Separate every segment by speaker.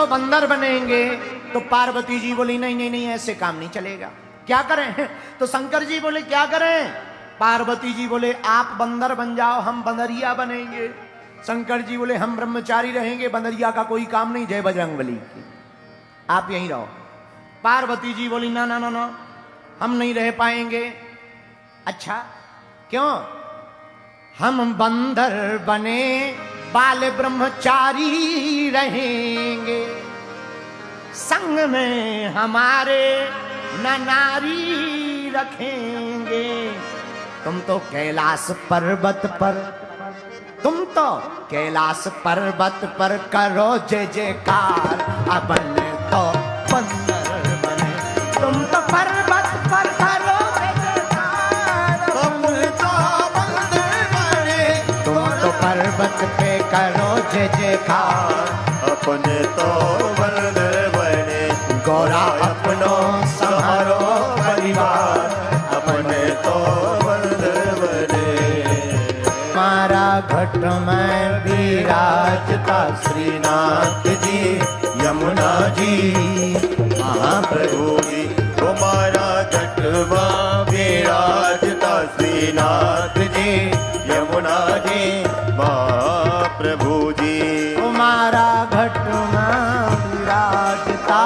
Speaker 1: तो बंदर बनेंगे। तो पार्वती जी बोली नहीं नहीं नहीं, ऐसे काम नहीं चलेगा, क्या करें? तो शंकर जी बोले क्या करें? पार्वती जी बोले आप बंदर बन जाओ, हम बंदरिया बनेंगे। शंकर जी बोले हम ब्रह्मचारी रहेंगे, बंदरिया का कोई काम नहीं, जय बजरंगबली की, आप यहीं रहो। पार्वती जी बोली ना ना ना ना, हम नहीं रह पाएंगे। अच्छा क्यों? हम बंदर बने बाल ब्रह्मचारी रहेंगे, संग में हमारे न नारी रखेंगे। तुम तो कैलाश पर्वत पर, तुम तो कैलाश पर्वत पर करो जय जयकार, अपन तो बंदर बने। तुम तो पर्वत पर करो जय जयकार, तुम तो बंदर बने। तुम तो पर्वत पे करो जय जयकार,
Speaker 2: अपने तो बंदर बने।
Speaker 1: गौरा अपनो संहारो परिवार,
Speaker 2: अपने तो बंदर बने।
Speaker 1: हमारा घट में विराजता
Speaker 2: श्रीनाथ जी यमुना जी महाप्रभु जी, तुम्हारा घटवा विराजता श्रीनाथ जी यमुना जी महाप्रभु जी।
Speaker 1: हमारा घट में विराजता,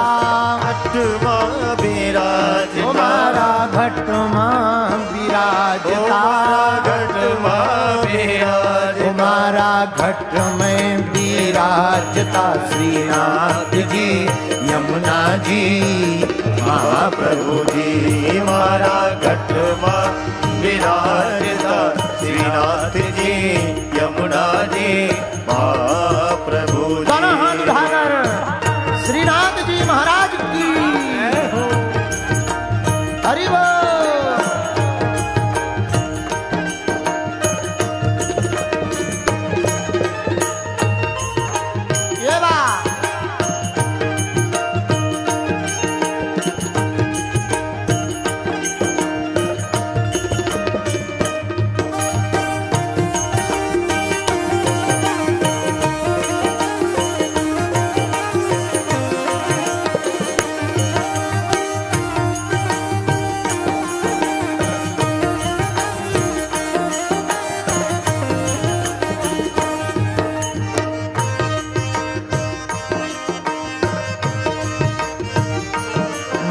Speaker 2: घटवा विराजता,
Speaker 1: हमारा घट में विराजता,
Speaker 2: घटवा विराजता,
Speaker 1: हमारा घट में विराजता श्रीनाथ जी यमुना जी
Speaker 2: महाप्रभु जी। हमारा घटवा विराजता श्रीनाथ जी यमुना जी महाप्रभु जी।
Speaker 1: दोनों हाथ उठाकर श्रीनाथ जी महाराज की हरि बोल। ये बात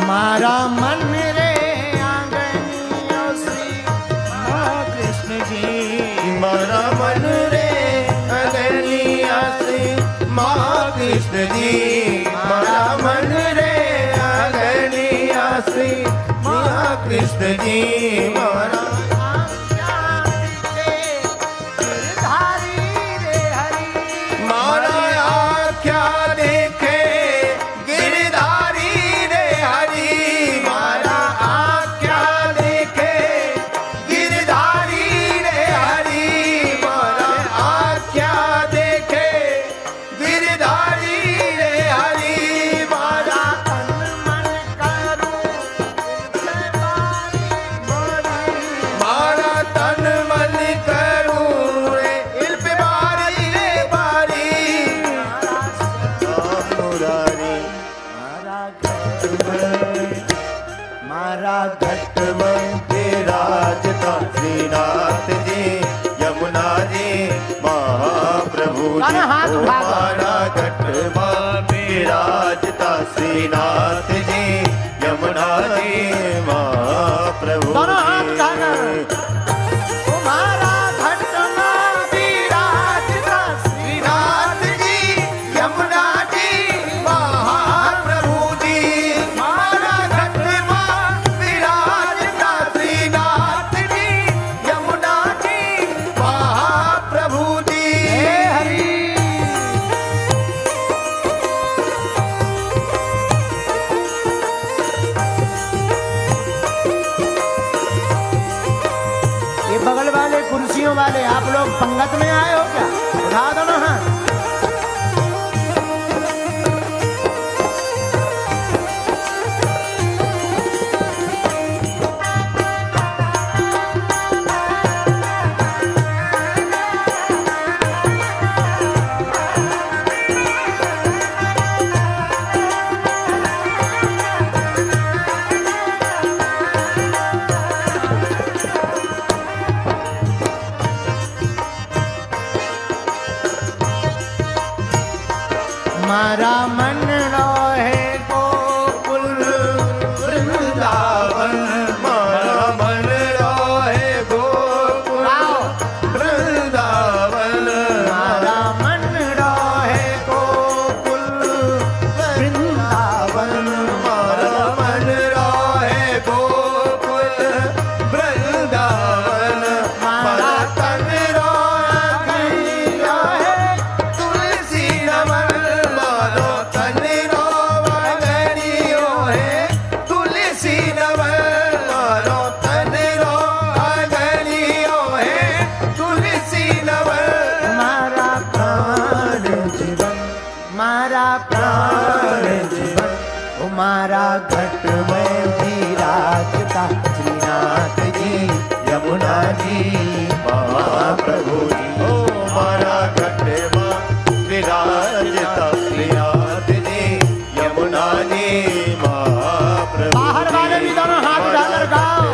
Speaker 1: मारा मन रे आंगनियो श्री कृष्ण जी,
Speaker 2: मारा मन रे अगनिया श्री महाकृष्ण जी। मारा मन रे अगनिया श्री महाकृष्ण जी। मारा मारा आख्या देखे गिरधारी रे हरि। मारा आख्या देखे गिरधारी रे हरि। मारा आख्या देखे गिरधारी रे हरि। मारा
Speaker 1: तन मन करूं
Speaker 2: मारा तन मन करूं रे इल्प बारी रे बारी। मुरारी
Speaker 1: मारा घट
Speaker 2: में विराजता श्रीनाथ जी यमुना जी महाप्रभु जी।
Speaker 1: दोनों हाथ उठा दो।
Speaker 2: हमारा घटवा विराजता श्रीनाथ जी यमुना जी महाप्रभु
Speaker 1: दोनों हाथ
Speaker 2: जी।
Speaker 1: उठाकर तुम्हारा घट में विराजता
Speaker 2: श्रीनाथ जी यमुना जी महाप्रभु जी। हमारा घटवा विराजता श्रीनाथ जी यमुना जी महाप्रभु जी।
Speaker 1: हे हरि। ये बगल वाले कुर्सियों वाले आप लोग पंगत में आए हो क्या? उठा दो ना हाथ। मारा मन रोहे गोकुल
Speaker 2: वृंदावन मारा मन रोहे गोकुल वृंदावन
Speaker 1: मारा मन रोहे गोकुल वृंदावन
Speaker 2: मारा मन रोहे गोकुल वृंदावन मारा तन रोया तुलसी नमन मारो तन रोवगनियो है तुलसी नमन मारो तन रोवगनियो है तुलसी नमन
Speaker 1: मारा प्राण जीवन मारा प्राण जीवन ओ मारा घट में विराजता श्रीनाथ जी यमुना जी
Speaker 2: महाप्रभु जी ओ मारा घट मां विराजता श्रीनाथ जी यमुना जी महाप्रभु
Speaker 1: बाहर वाले भी दोनों हाथ उठाकर गाओ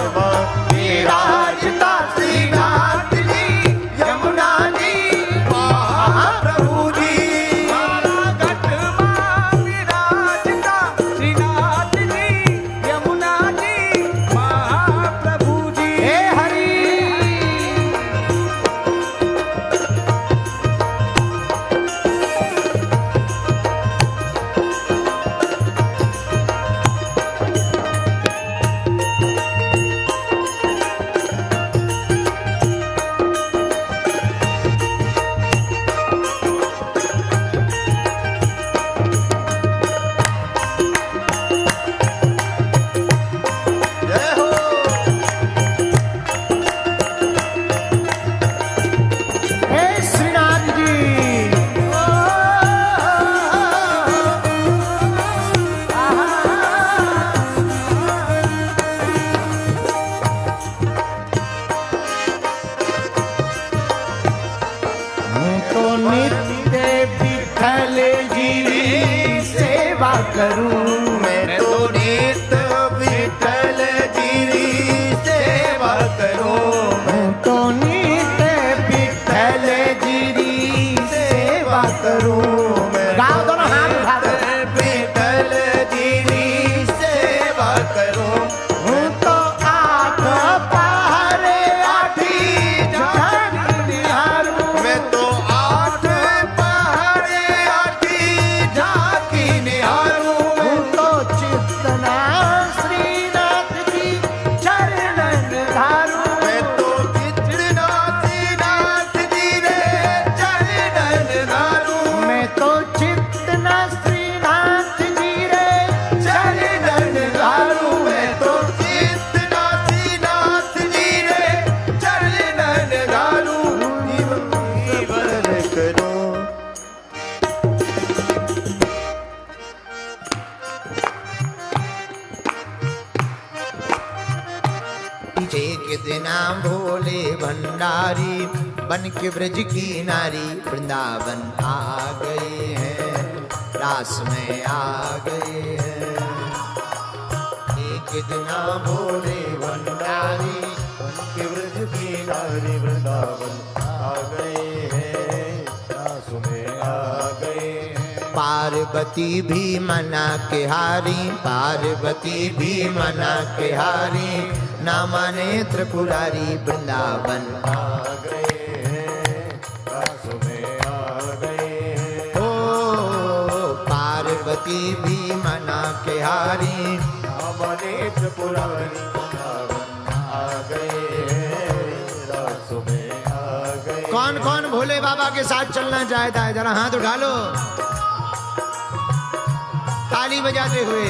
Speaker 2: विराजता श्रीनाथ जी यमुना जी महाप्रभु जी मारा घट मां विराजता श्रीनाथ जी यमुना जी महाप्रभु जी
Speaker 1: हे हरि
Speaker 2: जय हो
Speaker 1: हे श्रीनाथ जी હું તો નિત્ય વિઠ્ઠલ જીની સેવા કરું
Speaker 2: मैं तो नित्य विठल जी री सेवा करूं
Speaker 1: હું તો નિત્ય વિઠ્ઠલ જીની સેવા કરું ગાઓ દોનો હાથ ઉઠાकर
Speaker 2: विठल जी री सेवा करूं
Speaker 1: હું તો આઠ પહારે આઠી ઝાંખી નિહારું
Speaker 2: मैं तो आठ पहाड़े आठी झांकी निहारूं
Speaker 1: હું તો ચિત્તના શ્રીનાથ जी ચરણ ધારું
Speaker 2: मैं तो चित्रनाथ नाथ जी रे चरणन धारूं
Speaker 1: मैं तो चित्तना श्रीनाथ जी रे
Speaker 2: चरणन धारूं मैं तो चित्रनाथ नाथ जी रे चरणन धारूं जीवन करूं
Speaker 1: एक दिना भोले भंडारी बन के ब्रज की नारी वृंदावन आ गए हैं रास में आ गए हैं एक दिना भोले भंडारी
Speaker 2: बन के ब्रज की नारी वृंदावन आ गए हैं रास में आ गए हैं
Speaker 1: पार्वती भी मना के हारी पार्वती भी मना के हारी ना माने त्रिपुरारी वृंदावन
Speaker 2: आ गए हैं रास में आ गए हैं
Speaker 1: ओ पार्वती भी मना के हारी
Speaker 2: हमारे त्रिपुरारी वृंदावन आ गए हैं रास में आ गए
Speaker 1: कौन कौन भोले बाबा के साथ चलना चाहता है जरा हाथ उठा लो ताली बजाते हुए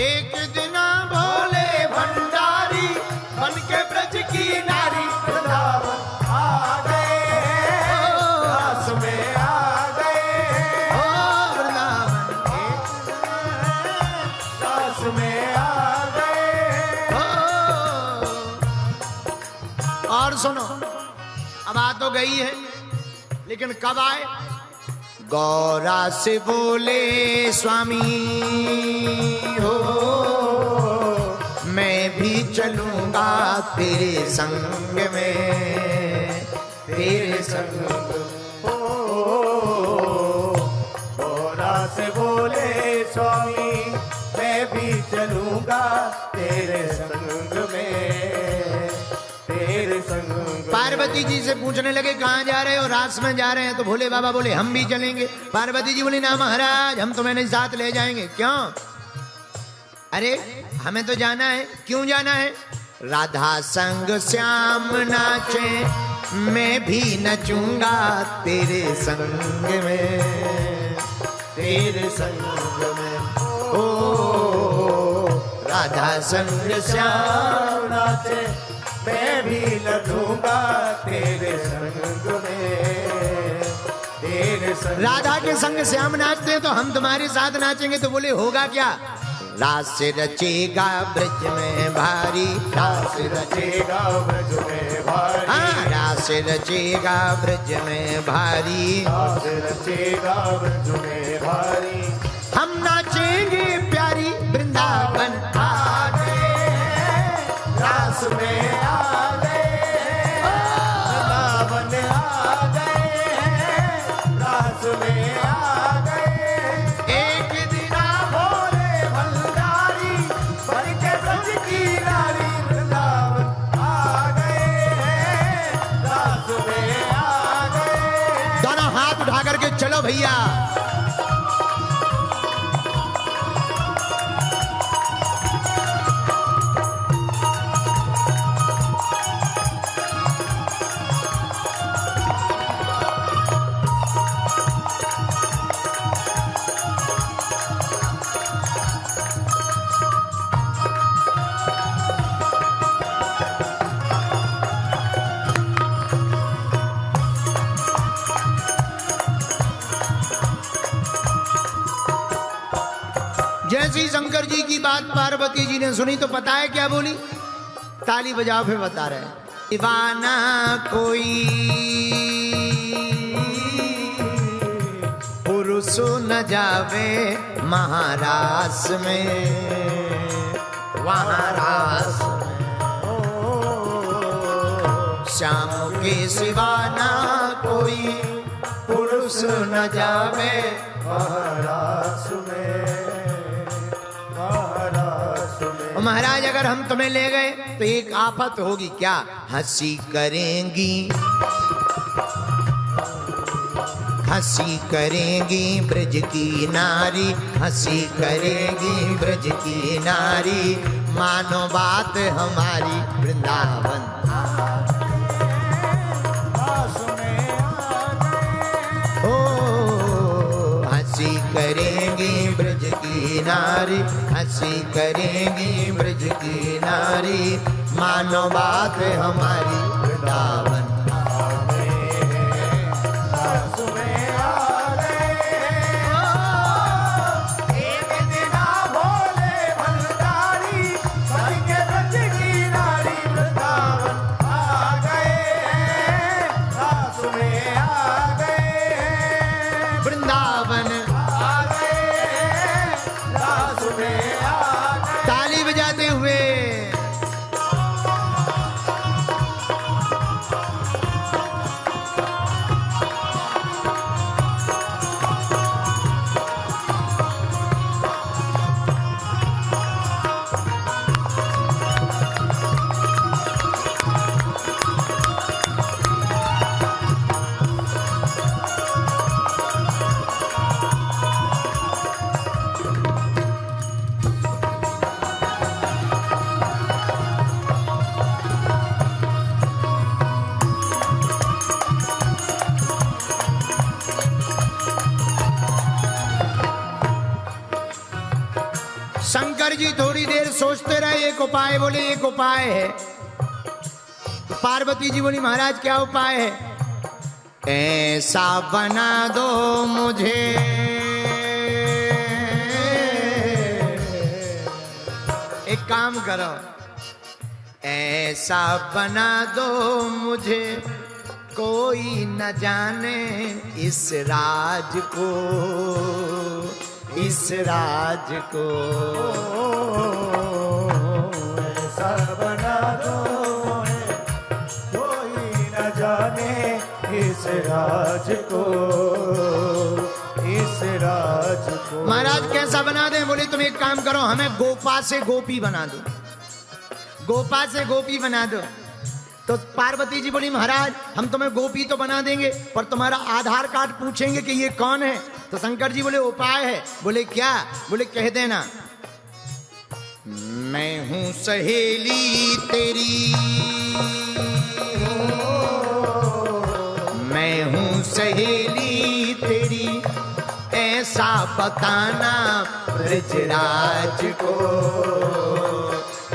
Speaker 1: एक दिन भोले भंडारी बन के ब्रज की नारी
Speaker 2: वृंदावन आ गए हैं रास में आ गए हैं
Speaker 1: ओ वृंदावन
Speaker 2: रास में आ गए हैं
Speaker 1: और सुनो अब आ तो गई है लेकिन कब आए गौरा से बोले स्वामी हो मैं भी चलूंगा तेरे संग में, तेरे संग।
Speaker 2: गौरा से बोले स्वामी मैं भी चलूंगा तेरे संग में, तेरे संग।
Speaker 1: पार्वती जी से पूछने लगे कहाँ जा रहे हो? रास में जा रहे हैं। तो भोले बाबा बोले हम भी चलेंगे। पार्वती जी बोली ना महाराज हम तुम्हें नहीं साथ ले जाएंगे। क्यों? अरे हमें तो जाना है। क्यों जाना है? राधा संग श्याम नाचे मैं भी नचूंगा तेरे संग में, तेरे संग में। ओ राधा संग श्याम
Speaker 2: नाचे मैं भी नचूंगा तेरे संग में, तेरे संग।
Speaker 1: राधा के संग श्याम नाचते हैं तो हम तुम्हारे साथ नाचेंगे। तो बोले होगा क्या? रास रचेगा ब्रज में भारी,
Speaker 2: रास रचेगा ब्रज में भारी।
Speaker 1: हाँ रास रचेगा ब्रज में भारी,
Speaker 2: रास रचेगा ब्रज में भारी।
Speaker 1: हम नाचेंगे प्यारी वृंदावन
Speaker 2: आ गए रास में, आ गए वृंदावन, आ गए रास में, आ गए।
Speaker 1: एक दिन
Speaker 2: भोले भंडारी बन के ब्रज की नारी, वृंदावन आ गए रास में, आ गए।
Speaker 1: दोनों हाथ उठा करके चलो भैया। जैसी शंकर जी की बात पार्वती जी ने सुनी तो पता है क्या बोली? ताली बजाओ फिर बता रहे हैं। दीवाना कोई पुरुष न जावे महारास में, वहाँ रास में श्याम के सिवा ना कोई पुरुष न जावे
Speaker 2: महारास में, महारास में।
Speaker 1: महाराज अगर हम तुम्हें ले गए तो एक आफत होगी। क्या? हंसी करेंगी, हंसी करेंगी ब्रज की नारी, हंसी करेंगी ब्रज की नारी। मानो बात हमारी वृंदावन हंसी करेंगी ब्रज की नारी, हंसी करेंगी ब्रज की नारी। मानो बात हमारी वृंदावन ताली बजाते हुए। शंकर जी थोड़ी देर सोचते रहे। एक उपाय बोले, एक उपाय है। पार्वती जी बोली महाराज क्या उपाय है? ऐसा बना दो मुझे एक काम करो, ऐसा बना दो मुझे कोई न जाने इस राज को, इस राज को।
Speaker 2: ऐसा बना दो कोई न जाने इस राज को, इस राज को।
Speaker 1: महाराज कैसा बना दें? बोले तुम एक काम करो, हमें गोपा से गोपी बना दो, गोपा से गोपी बना दो। तो पार्वती जी बोली महाराज हम तुम्हें गोपी तो बना देंगे, पर तुम्हारा आधार कार्ड पूछेंगे कि ये कौन है। तो शंकर जी बोले उपाय है। बोले क्या? बोले कह देना मैं हूं सहेली तेरी, मैं हूं सहेली तेरी, ऐसा बताना ब्रजराज को,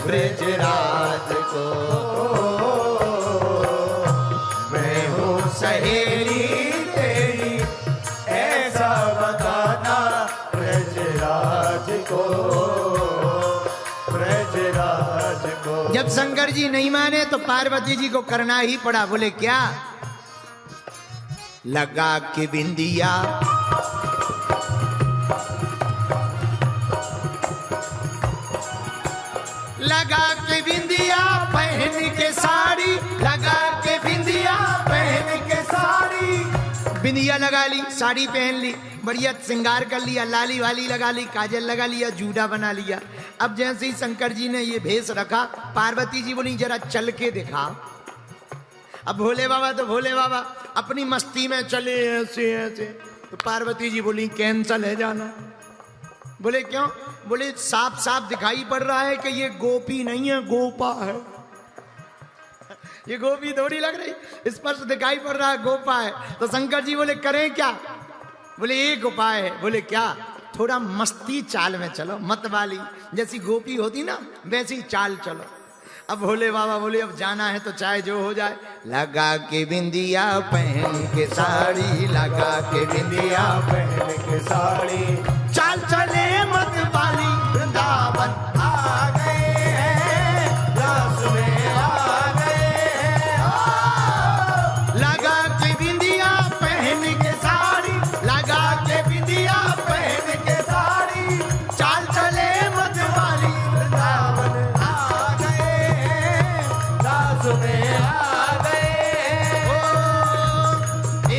Speaker 1: ब्रजराज को। मैं हूं सहेली तेरी,
Speaker 2: ऐसा बताना ब्रजराज को, ब्रजराज को।
Speaker 1: जब शंकर जी नहीं माने तो पार्वती जी को करना ही पड़ा। बोले क्या? लगा के बिंदिया, लगा के बिंदिया पहन के साड़ी, लगा के बिंदिया पहन के साड़ी। बिंदिया लगा ली, साड़ी पहन ली, बढ़िया श्रृंगार कर लिया, लाली वाली लगा ली, काजल लगा लिया, जूड़ा बना लिया। अब जैसे ही शंकर जी ने ये भेष रखा, पार्वती जी बोली जरा चल के दिखा। अब भोले बाबा तो भोले बाबा अपनी मस्ती में चले ऐसे ऐसे। तो पार्वती जी बोली कैंसल है जाना। बोले क्यों? बोले साफ साफ दिखाई पड़ रहा है कि ये गोपी नहीं है, गोपा है। ये गोपी थोड़ी लग रही, स्पष्ट दिखाई पड़ रहा है गोपा है। तो शंकर जी बोले करें क्या? बोले एक उपाय है। बोले क्या? थोड़ा मस्ती चाल में चलो, मत वाली, जैसी गोपी होती ना वैसी चाल चलो। अब भोले बाबा बोले अब जाना है तो चाहे जो हो जाए। लगा के बिंदिया पहन के साड़ी, लगा के बिंदिया
Speaker 2: पहन के साड़ी,
Speaker 1: चाल चले मत वाली, वृंदावन
Speaker 2: आ गए हैं, रास में आ गए हैं।
Speaker 1: लगा के बिंदिया पहन के साड़ी, लगा के बिंदिया पहन के साड़ी, चाल चले मत वाली,
Speaker 2: वृंदावन आ गए हैं, रास में आ गए हैं।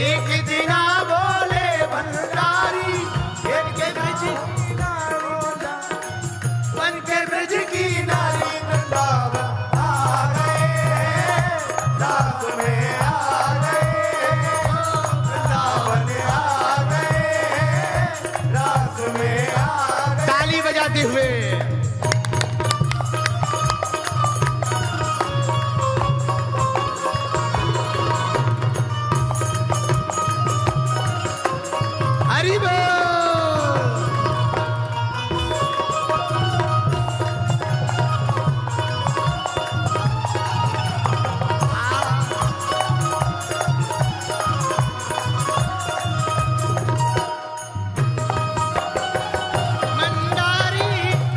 Speaker 1: एक दिन बोले भंडारी,
Speaker 2: एक के ब्रज की नारी,
Speaker 1: बन के ब्रज की नारी,
Speaker 2: वृंदावन आ गए हैं, रास में आ गए हैं। वृंदावन आ गए हैं, रास में आ गए।
Speaker 1: ताली बजाते हुए। हरि बोल। मंदारी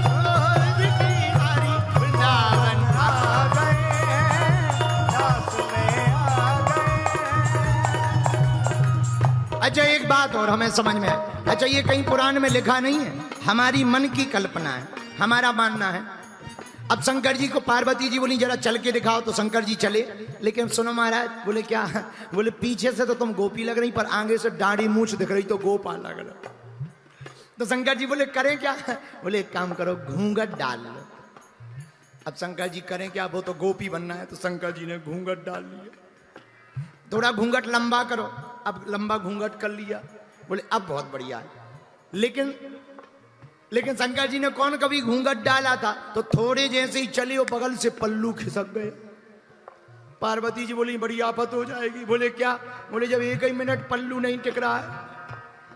Speaker 1: रोज की नारी, वृंदावन
Speaker 2: आ गए हैं, रास में आ गए हैं।
Speaker 1: अच्छा एक बात और हमें समझ में आए। अच्छा ये कहीं पुराण में लिखा नहीं है, हमारी मन की कल्पना है, हमारा मानना है। अब शंकर जी को पार्वती जी बोली जरा चल के दिखाओ, तो शंकर जी चले। लेकिन सुनो महाराज, बोले क्या? बोले पीछे से तो तुम गोपी लग रही, पर आगे से दाढ़ी मूंछ दिख रही तो गोपा लग रहा। तो शंकर जी बोले करें क्या? बोले एक काम करो, घूंघट डाल लो। अब शंकर जी करें क्या? वो तो गोपी बनना है। तो शंकर जी ने घूंघट डाल लिया। थोड़ा घूंघट लंबा करो। अब लंबा घूंघट कर लिया। बोले अब बहुत बढ़िया है। लेकिन शंकर जी ने कौन कभी घूंघट डाला था? तो थोड़े जैसे ही चले वो बगल से पल्लू खिसक गए। पार्वती जी बोली बड़ी आफत हो जाएगी। बोले क्या? बोले जब एक ही मिनट पल्लू नहीं टिक रहा है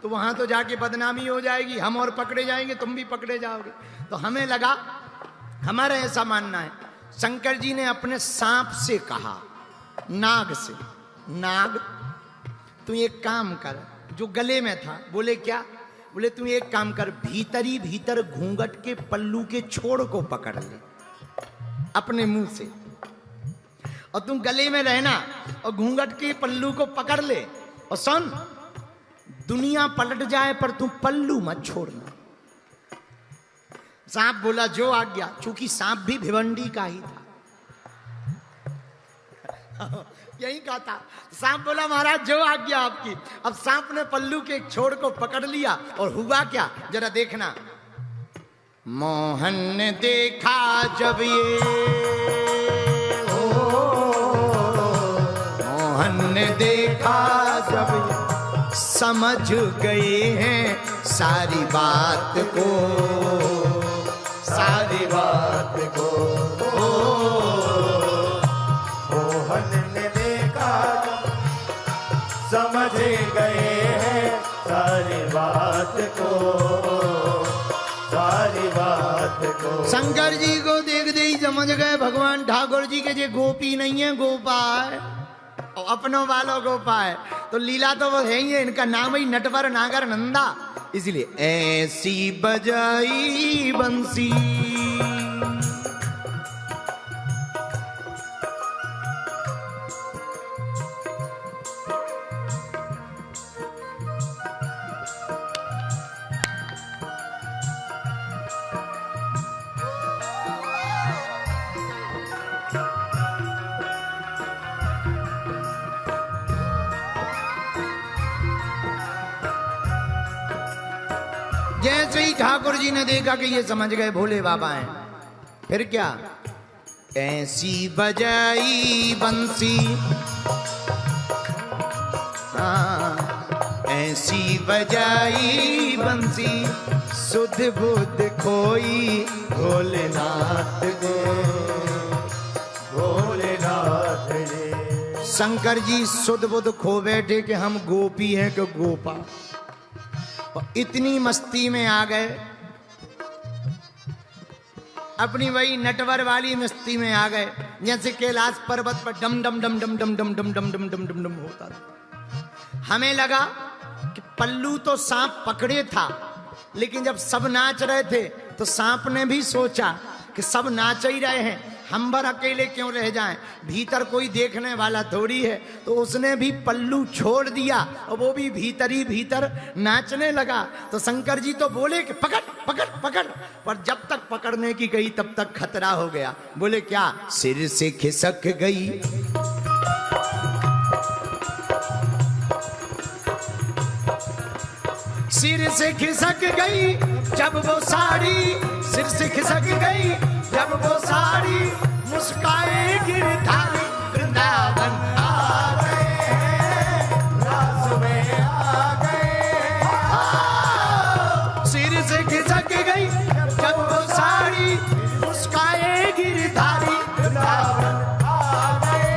Speaker 1: तो वहां तो जाके बदनामी हो जाएगी, हम और पकड़े जाएंगे, तुम भी पकड़े जाओगे। तो हमें लगा, हमारा ऐसा मानना है, शंकर जी ने अपने सांप से कहा, नाग से, नाग तू एक काम कर, जो गले में था। बोले क्या? बोले तू एक काम कर, भीतरी भीतर घूंघट के पल्लू के छोड़ को पकड़ ले अपने मुंह से, और तुम गले में रहना और घूंघट के पल्लू को पकड़ ले और सुन, दुनिया पलट जाए पर तू पल्लू मत छोड़ना। सांप बोला जो आज्ञा, चूंकि सांप भी भिवंडी का ही था। यही कहा था। सांप बोला महाराज जो आज्ञा आपकी। अब सांप ने पल्लू के एक छोर को पकड़ लिया और हुआ क्या जरा देखना। मोहन ने देखा जब ये, मोहन ने देखा जब ये, समझ गए हैं सारी बात को, सारी बात को।
Speaker 2: मोहन ने देखा समझ गए हैं सारी बात को, सारी बात को।
Speaker 1: शंकर जी को देख दे ही समझ गए भगवान ठाकुर जी के जे गोपी नहीं है गोपा है, और अपनों वालों गोपा है। तो लीला तो वो है ही है, इनका नाम ही नटवर नागर नंदा। इसलिए ऐसी बजाई बंसी, जैसे ही ठाकुर जी ने देखा कि ये समझ गए भोले बाबा हैं, फिर क्या, ऐसी बजाई बंसी, ऐसी बजाई बंसी, सुध बुध खोई भोलेनाथ को,
Speaker 2: भोलेनाथ जी।
Speaker 1: शंकर जी सुध बुध खो बैठे कि हम गोपी हैं कि गोपा, और इतनी मस्ती में आ गए, अपनी वही नटवर वाली मस्ती में आ गए, जैसे कैलाश पर्वत पर डम डम डम डम डम डम डम डम डम डम डम डम होता था। हमें लगा कि पल्लू तो सांप पकड़े था, लेकिन जब सब नाच रहे थे तो सांप ने भी सोचा कि सब नाच ही रहे हैं, हम भर अकेले क्यों रह जाएं, भीतर कोई देखने वाला थोड़ी है। तो उसने भी पल्लू छोड़ दिया और वो भी भीतर ही भीतर नाचने लगा। तो शंकर जी तो बोले कि पकड़ पकड़ पकड़, पर जब तक पकड़ने की गई तब तक खतरा हो गया। बोले क्या, सिर से खिसक गई, सिर से खिसक गई जब वो साड़ी, सिर से खिसक गई जब वो साड़ी, मुस्काए गिरधारी वृंदावन आ गए, रास में आ गए। सिर से खिसक गई जब वो साड़ी, मुस्काए गिरधारी वृंदावन आ गए,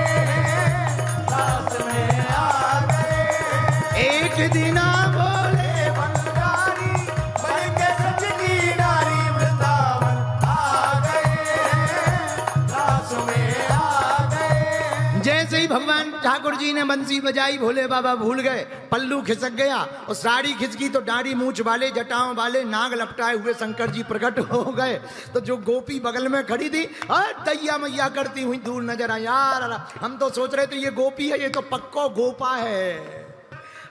Speaker 1: रास में आ गए। एक दिन बोले बंगारी बन के सजनी नारी, वृंदावन आ गए, रास में आ गए। जैसे ही भगवान ठाकुर जी ने बंसी बजाई, भोले बाबा भूल गए, पल्लू खिसक गया और साड़ी खिसकी तो दाढ़ी मूंछ वाले, जटाओं वाले, नाग लपटाए हुए शंकर जी प्रकट हो गए। तो जो गोपी बगल में खड़ी थी, दैया मैया करती हुई दूर नजर आई। यार हम तो सोच रहे थे ये गोपी है, ये तो पक्को गोपा है।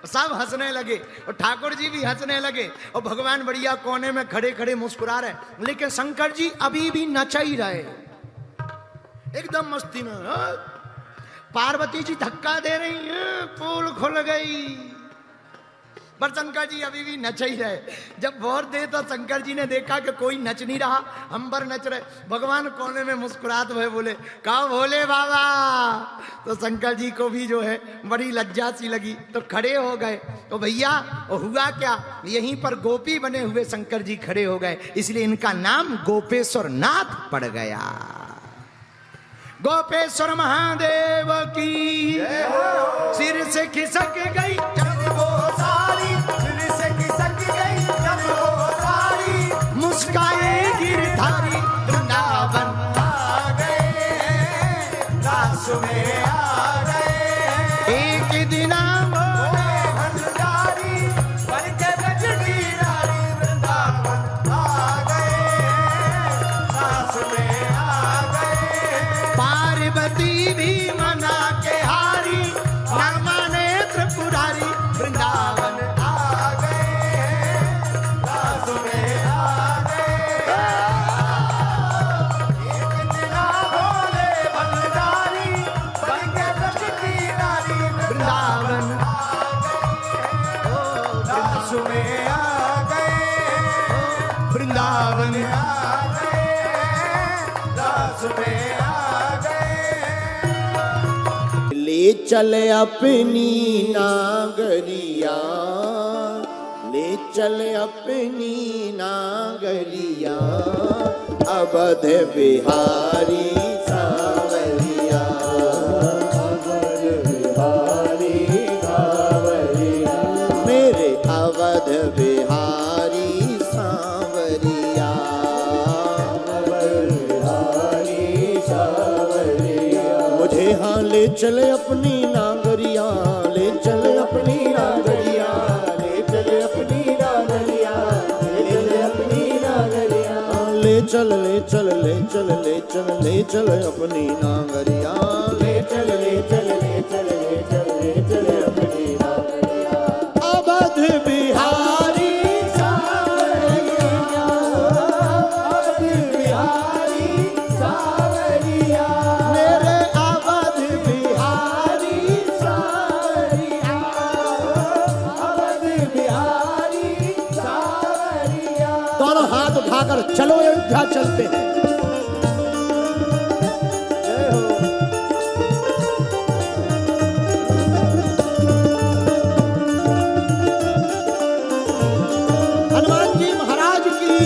Speaker 1: सब हंसने लगे और ठाकुर जी भी हंसने लगे और भगवान बढ़िया कोने में खड़े खड़े मुस्कुरा रहे, लेकिन शंकर जी अभी भी नच ही रहे एकदम मस्ती में। पार्वती जी धक्का दे रही है, पोल खुल गई, पर शंकर जी अभी भी नच ही रहे। जब बहुत देर तो शंकर जी ने देखा कि कोई नच नहीं रहा, हम पर नच रहे, भगवान कोने में मुस्कुराते हुए बोले, कहो भोले बाबा। तो शंकर जी को भी जो है बड़ी लज्जा सी लगी, तो खड़े हो गए। तो भैया हुआ क्या, यहीं पर गोपी बने हुए शंकर जी खड़े हो गए, इसलिए इनका नाम गोपेश्वर नाथ पड़ गया। गोपेश्वर महादेव की सिर से खिसक गई जब वो साड़ी, सिर से खिसक गई जब वो साड़ी, मुस्काए गिरधारी वृंदावन आ गए, रास में आ गए। एक दिन बोले भंडारी बन के रजनी नारी, वृंदावन आ गए, रास में आ गए। पार्वती भी
Speaker 2: दास में आ गए।
Speaker 1: ले चल अपनी नागरिया, ले चल अपनी नागरिया, अवध बिहारी सांवरिया,
Speaker 2: अवध बिहारी सांवरिया,
Speaker 1: मेरे अवध बिहारी सांवरिया,
Speaker 2: अवध बिहारी सांवरिया।
Speaker 1: मुझे हाँ ले चले अपनी नागरिया, ले चले अपनी नागरिया,
Speaker 2: ले चले अपनी नागरिया, ले चले अपनी नागरिया,
Speaker 1: ले चल ले चल ले चल ले चल ले चल अपनी नागरिया,
Speaker 2: ले चल ले चल ले चल ले चल ले चले अपनी नागरिया।
Speaker 1: अवध बिहारी
Speaker 2: सांवरिया, अवध बिहारी सांवरिया,
Speaker 1: मेरे अवध बिहारी
Speaker 2: सांवरिया, अवध बिहारी सांवरिया।
Speaker 1: दोनों हाथ उठाकर चलो अयोध्या चलते हैं।
Speaker 2: जय हो।
Speaker 1: हनुमान जी महाराज की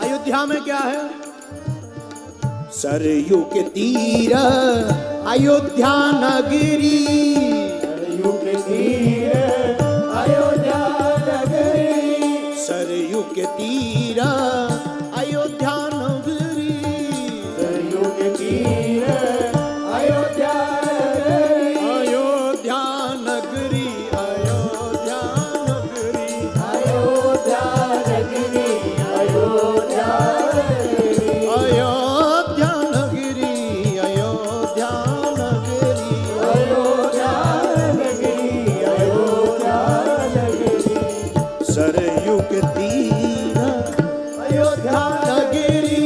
Speaker 1: अयोध्या में क्या है? सरयू के तीर अयोध्या नगरी,
Speaker 2: सरयू के तीर अयोध्या नगरी,
Speaker 1: सरयू के तीर अयोध्या नगरी,
Speaker 2: सरयू के तीर अयोध्या नगरी,
Speaker 1: अयोध्या नगरी, अयोध्या नगरी,
Speaker 2: अयोध्या नगरी, अयोध्या नगरी,
Speaker 1: अयोध्या नगरी, अयोध्या नगरी,
Speaker 2: अयोध्या नगरी, अयोध्या नगरी,
Speaker 1: सरयू के तीर
Speaker 2: अयोध्या
Speaker 1: नगरी,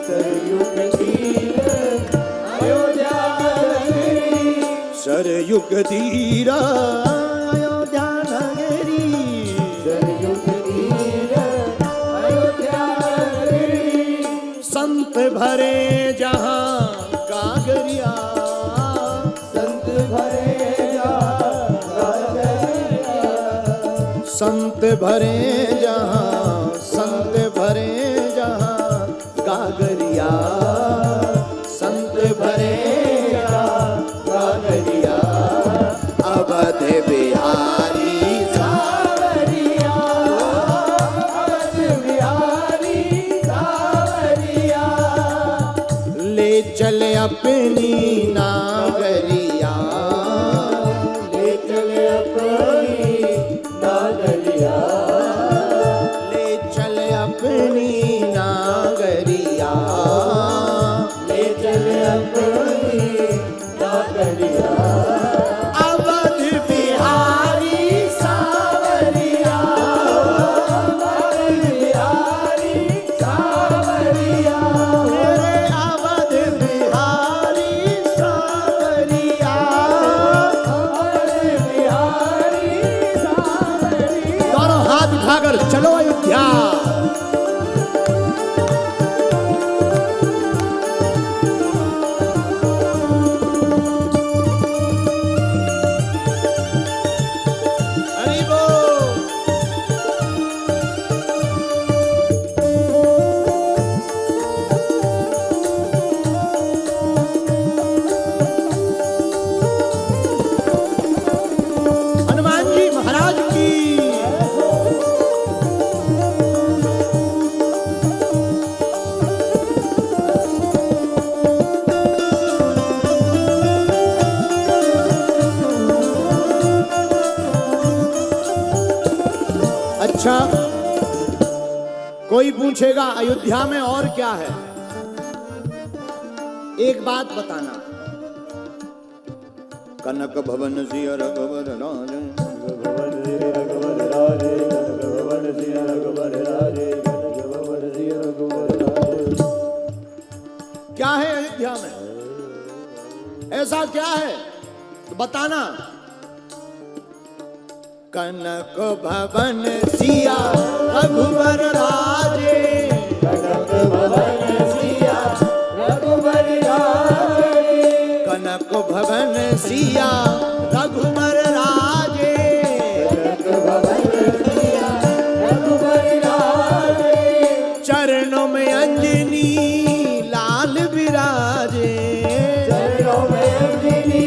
Speaker 2: सरयू के तीर अयोध्या नगरी,
Speaker 1: सरयू के तीर अयोध्या नगरी,
Speaker 2: सरयू के तीर अयोध्या नगरी,
Speaker 1: संत भरे जहां कागरिया,
Speaker 2: संत भरे गागरिया,
Speaker 1: संत भरे जहां, संत भरे जहां कागरिया, संत भरे जहां
Speaker 2: गागरिया,
Speaker 1: अवध बिहारी
Speaker 2: सांवरिया, अवध बिहारी सांवरिया,
Speaker 1: ले चल अपनी नागरिया,
Speaker 2: ले चले अपनी नागरिया,
Speaker 1: ले चल अपनी नागरिया,
Speaker 2: ले चले अपनी नागरिया,
Speaker 1: अवध बिहारी
Speaker 2: सांवरिया, अवध बिहारी सांवरिया,
Speaker 1: मेरे अवध बिहारी सांवरिया, कोई पूछेगा अयोध्या में और क्या है, एक बात बताना, कनक भवन सिंह रघुवर राजे,
Speaker 2: भवन श्री रघुवर राजे, कनक भवन सिंह रघुवर राजे, कनक भवन सिंह रघुवर राजे।
Speaker 1: क्या है अयोध्या में, ऐसा क्या है तो बताना। कनक भवन सिया रघुवर राजे,
Speaker 2: कनक भवन सिया रघुवर राजे,
Speaker 1: कनक भवन सिया रघुवर राजे,
Speaker 2: कनक भवन सिया रघुवर राजे,
Speaker 1: चरणों में अंजनी लाल विराजे,
Speaker 2: चरणों में अंजनी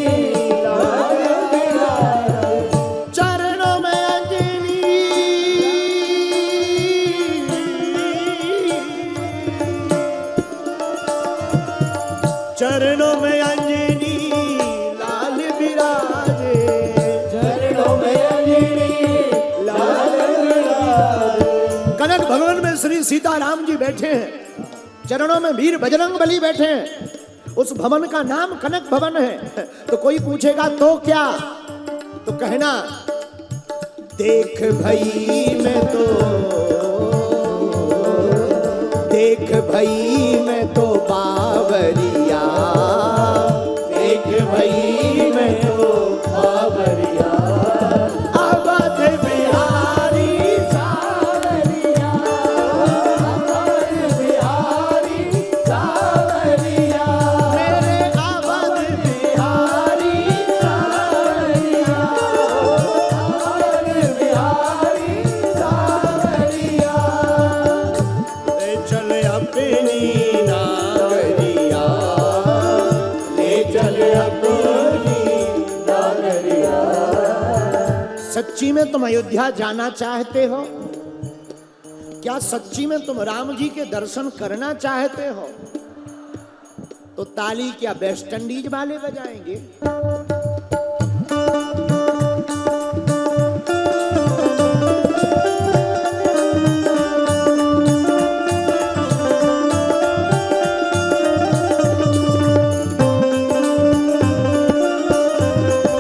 Speaker 2: लाल विराजे,
Speaker 1: चरणों में अंजनी चरणों में अंजनी लाल विराजे,
Speaker 2: चरणों में अंजनी लाल विराजे।
Speaker 1: कनक भवन में श्री सीताराम जी बैठे हैं, चरणों में वीर बजरंग बली बैठे हैं, उस भवन का नाम कनक भवन है। तो कोई पूछेगा तो क्या, तो कहना देख भई मैं तो, देख भई मैं तो बावरिया, देख भई मैं तो
Speaker 2: बाबरिया,
Speaker 1: अवध बिहारी
Speaker 2: सावरिया, अवध बिहारी सावरिया,
Speaker 1: मेरे अवध बिहारी
Speaker 2: सावरिया, अवध बिहारी सावरिया।
Speaker 1: ले चल अपनी नागरिया,
Speaker 2: ले चल अपनी नागरिया।
Speaker 1: सच्ची में तुम अयोध्या जाना चाहते हो क्या, सच्ची में तुम राम जी के दर्शन करना चाहते हो तो ताली क्या वेस्ट इंडीज वाले बजाएंगे।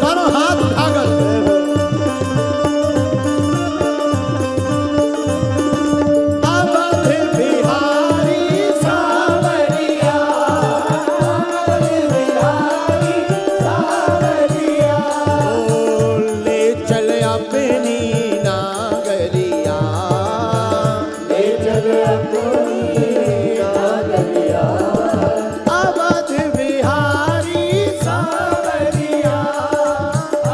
Speaker 1: करो हाथ उठाकर, अवध बिहारी
Speaker 2: सावरिया, अवध बिहारी सावरिया,
Speaker 1: ले चल अपनी नागरिया,
Speaker 2: ले चल अपनी नागरिया।
Speaker 1: अवध बिहारी
Speaker 2: सावरिया,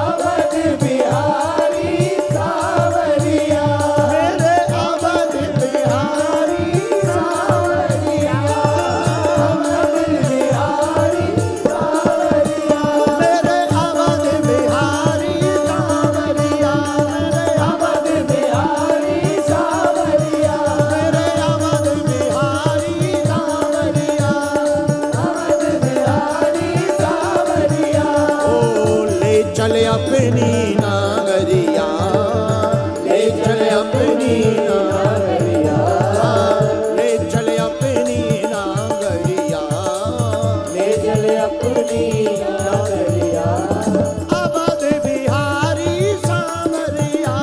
Speaker 2: अवध बिहारी सावरिया,
Speaker 1: मेरे अवध बिहारी
Speaker 2: सावरिया, अवध बिहारी सावरिया,
Speaker 1: मेरे अवध बिहारी सावरिया, मेरे
Speaker 2: अवध बिहारी सावरिया,
Speaker 1: मेरे अवध बिहारी सावरिया,
Speaker 2: अवध बिहारी सावरिया।
Speaker 1: ओ ले चल अपनी नागरिया, ले चल अपनी नागरिया, ले चल अपनी नागरिया,
Speaker 2: ले चल अपनी नागरिया,
Speaker 1: अवध बिहारी सावरिया,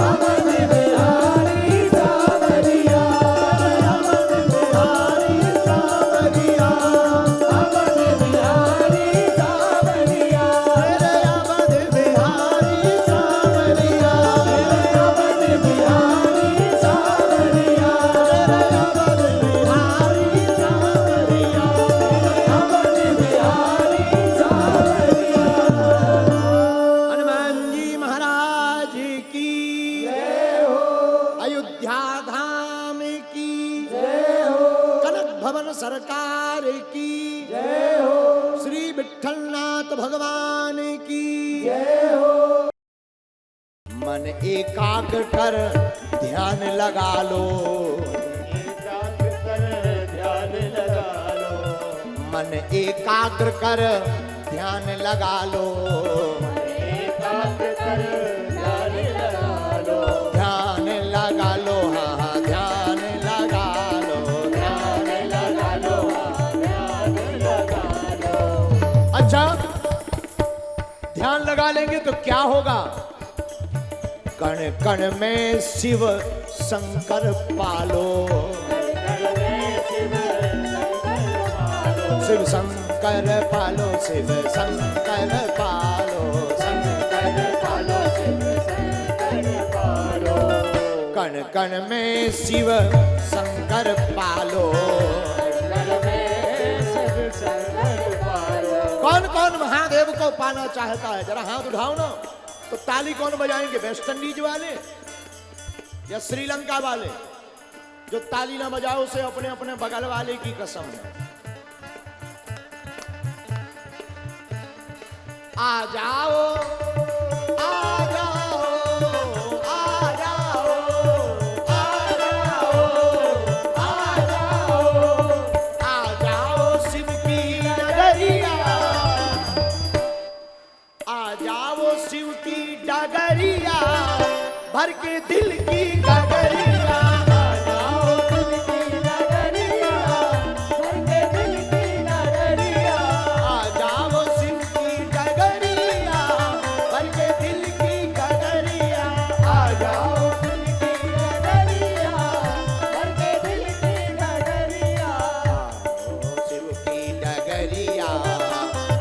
Speaker 2: अवध बिहारी सावरिया,
Speaker 1: अवध बिहारी सावरिया,
Speaker 2: अवध बिहारी सावरिया,
Speaker 1: मेरे अवध बिहारी सावरिया,
Speaker 2: अवध बिहारी सावरिया,
Speaker 1: मेरे अवध बिहारी सावरिया।
Speaker 2: अवध बिहारी सावरिया।
Speaker 1: हनुमान जी महाराज की
Speaker 2: जय हो,
Speaker 1: अयोध्या धाम की
Speaker 2: जय हो,
Speaker 1: कनक भवन सरकार की
Speaker 2: जय हो,
Speaker 1: श्री विठलनाथ भगवान की
Speaker 2: जय हो।
Speaker 1: मन एकाग्र कर ध्यान लगा लो,
Speaker 2: एकाग्र कर ध्यान लगा लो,
Speaker 1: मन एकाग्र कर ध्यान लगा लो,
Speaker 2: एकाग्र कर ध्यान लगा लो,
Speaker 1: ध्यान लगा लो, हाँ हाँ ध्यान लगा लगा लेंगे तो क्या होगा? कण कण में शिव शंकर पालो, शिव शंकर पालो, शिव शंकर पालो, शंकर पालो, शिव शंकर पालो। कण कण में शिव शंकर पालो, कौन कौन महादेव को पाना चाहता है? जरा हाथ उठाओ ना। तो ताली कौन बजाएंगे? वेस्ट इंडीज वाले या श्रीलंका वाले? जो ताली ना बजाओ उसे अपने अपने बगल वाले की कसम है। आ जाओ, आ जाओ, आ जाओ, आ जाओ, आ जाओ, आ जाओ शिव की नगरिया, आ जाओ शिव की डगरिया, भर के दिल की गगरिया। आ जाओ शिव की नगरिया, भर के दिल की नगरिया, आ जाओ शिव की डगरिया, भर के दिल की गगरिया, आ जाओ शिव की नगरिया, भर के दिल की गगरिया, शिव की डगरिया,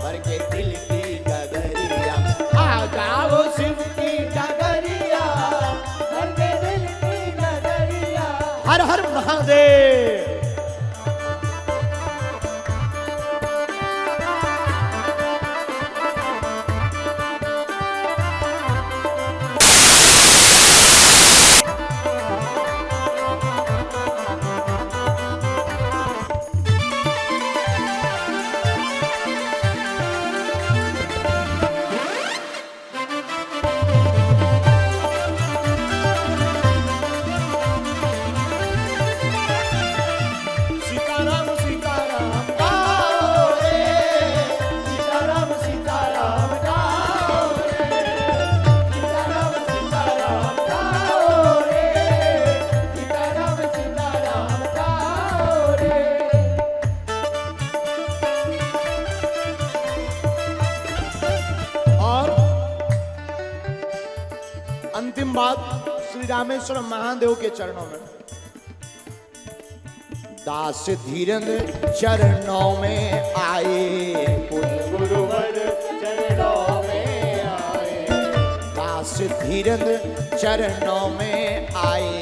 Speaker 1: भर के दिल की गगरिया, आ जाओ शिव की डगरिया, भर के दिल की गगरिया। हर हर महादेव। सीताराम सीताराम गाओ रे, सीताराम सीताराम गाओ रे, सीताराम सीताराम गाओ रे, सीताराम सीताराम गाओ रे। और अंतिम बात श्री रामेश्वर महादेव के चरणों में। दास धीरेन्द्र चरणों में आए, गुरुवर चरणों में आए, दास धीरेन्द्र चरणों में आए,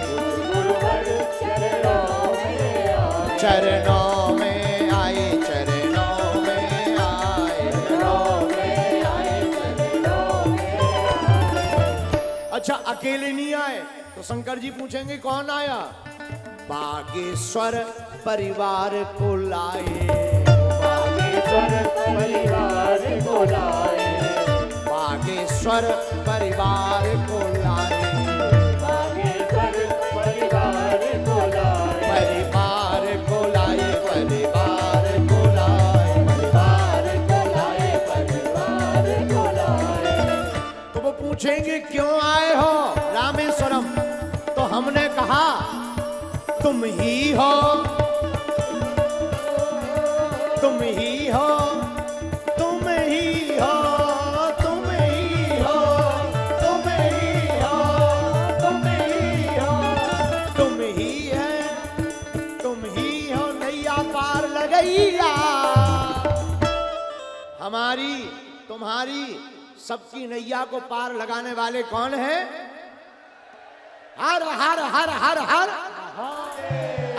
Speaker 1: गुरुवर चरणों में आए, चरणों में आए, चरणों में आए, चरणों में आए, चरणों में आए। अच्छा, अकेले नहीं आए तो शंकर जी पूछेंगे कौन आया? बागेश्वर परिवार को लाए, बागेश्वर परिवार को लाए, बागेश्वर परिवार को लाए, बागेश्वर परिवार को लाए, परिवार को लाए, परिवार को लाए, परिवार को लाए, परिवार को लाए। तो वो पूछेंगे क्यों आए हो रामेश्वरम? तो हमने कहा तुम ही हो, तुम ही हो, तुम ही हो, तुम ही हो, तुम ही हो, तुम ही हो, तुम ही है, तुम ही हो नैया पार लगैया। हमारी तुम्हारी सबकी नैया को पार लगाने वाले कौन है? हर हर हर हर हर हर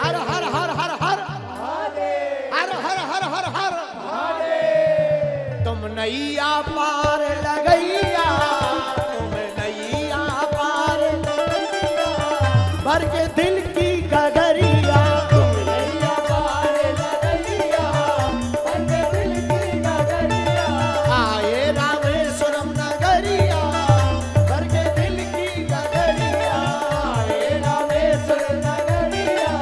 Speaker 1: हर हर हर हर हर हर हर हर हर। तुम नैया पार लगैया, तुम नैया पार लगैया, भर के दिल की गगरिया, तुम नैया पार लगैया, भर के दिल की गगरिया। आए रामेश्वरम नगरिया, भर के दिल की गगरिया, आए रामेश्वरम नगरिया,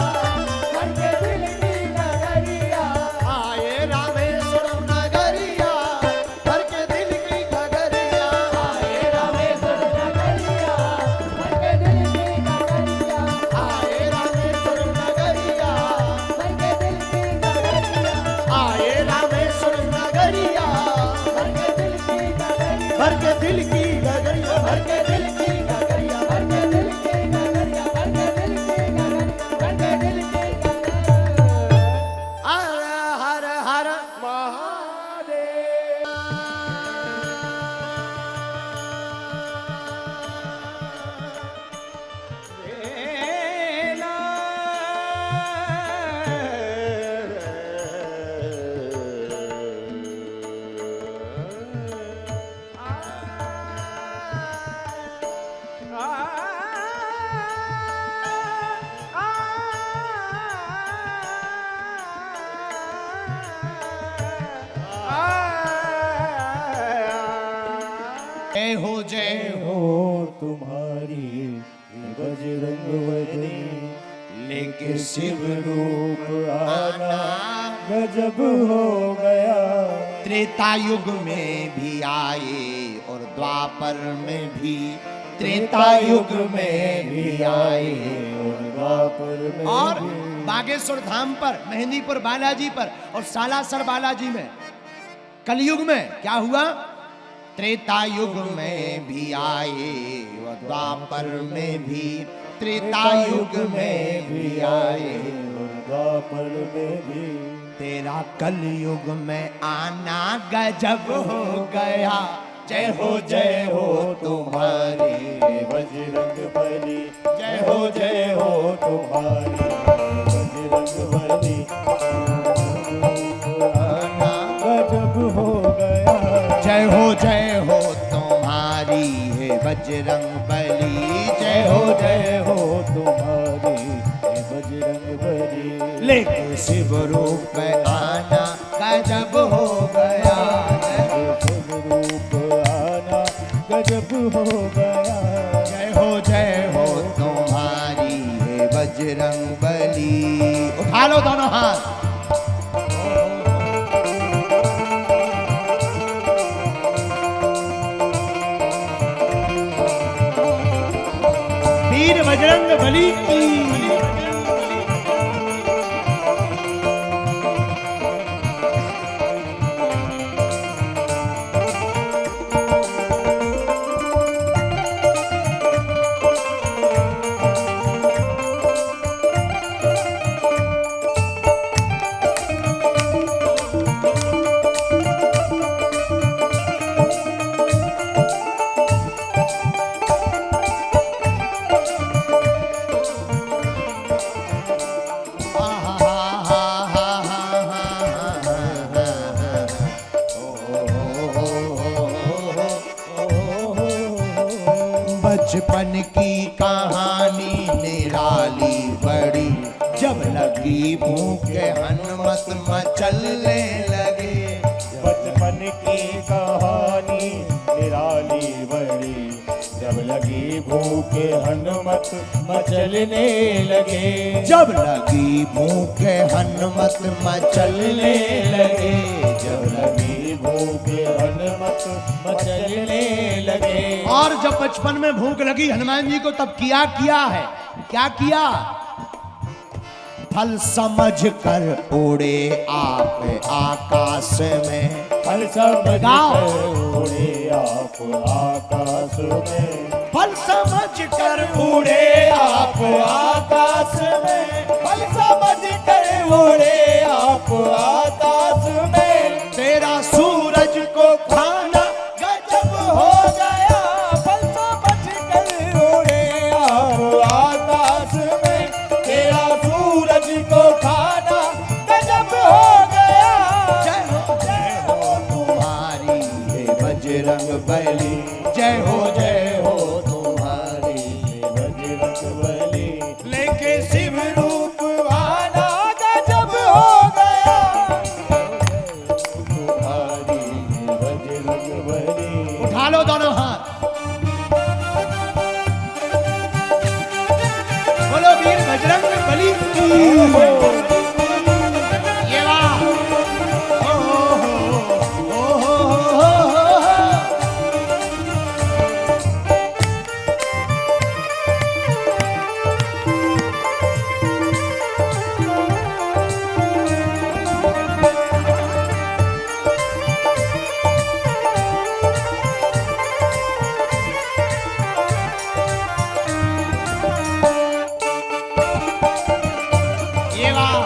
Speaker 1: भर के दिल की गगरिया, आए रामेश्वरम नगरिया, भर के दिल की जय हो
Speaker 2: तुम्हारी बजरंग बली,
Speaker 1: लेके
Speaker 2: शिव रूप आना गजब हो गया।
Speaker 1: त्रेता युग में भी आए और द्वापर में भी, त्रेता युग में भी आए
Speaker 2: और द्वापर में
Speaker 1: और
Speaker 2: भी।
Speaker 1: बागेश्वर धाम पर, मेहंदीपुर बालाजी पर और सालासर बालाजी में। कलयुग में क्या हुआ? त्रेता युग में भी आए और द्वापर में भी, त्रेता युग में भी आए
Speaker 2: और द्वापर में भी।
Speaker 1: तेरा कलयुग में आना गजब हो गया। जय हो
Speaker 2: तुम्हारी बजरंग बली, जय हो तुम्हारी बजरंग बली,
Speaker 1: आना
Speaker 2: गजब हो गया।
Speaker 1: जय हो तुम्हारी है बजरंग बली, जय हो
Speaker 2: तुम्हारी बजरंग बली,
Speaker 1: लेके शिव रूप आना गजब हो गया।
Speaker 2: शिव रूप आना गजब हो गया।
Speaker 1: जय हो तुम्हारी है बजरंग बली। उठा लो दोनों हाथ। वीर बजरंग बली की। बचपन की कहानी निराली बड़ी, जब लगी भूख हनुमत मचलने लगे।
Speaker 2: बचपन की कहानी निराली बड़ी, जब लगी भूख हनुमत मचलने लगे।
Speaker 1: जब लगी भूख हनुमत मचलने लगे।
Speaker 2: जब लगी भूख हनुमत मचलने लगे।
Speaker 1: और जब बचपन में भूख लगी हनुमान जी को, तब क्या है? क्या किया? फल समझ कर उड़े आप आकाश में।
Speaker 2: फल समझ कर उड़े आप आकाश में।
Speaker 1: फल समझ कर
Speaker 2: उड़े आप आकाश में। फल समझ कर उड़े आप आकाश में।
Speaker 1: तेरा सूरज को खाना
Speaker 2: गजब हो गया। फल समझ कर उड़े आप आकाश में। तेरा सूरज को खाना गजब हो गया।
Speaker 1: जय हो तुम्हारी है बजरंग बली। जय हो
Speaker 2: तुम्हारी बजरंग बली,
Speaker 1: लेके शिव
Speaker 2: रूप आना गजब हो गया। तुम्हारी बजरंग बली।
Speaker 1: उठा लो दोनों हाथ। बोलो वीर बजरंग बली की। ये वाह। ओ हो। ये वाह।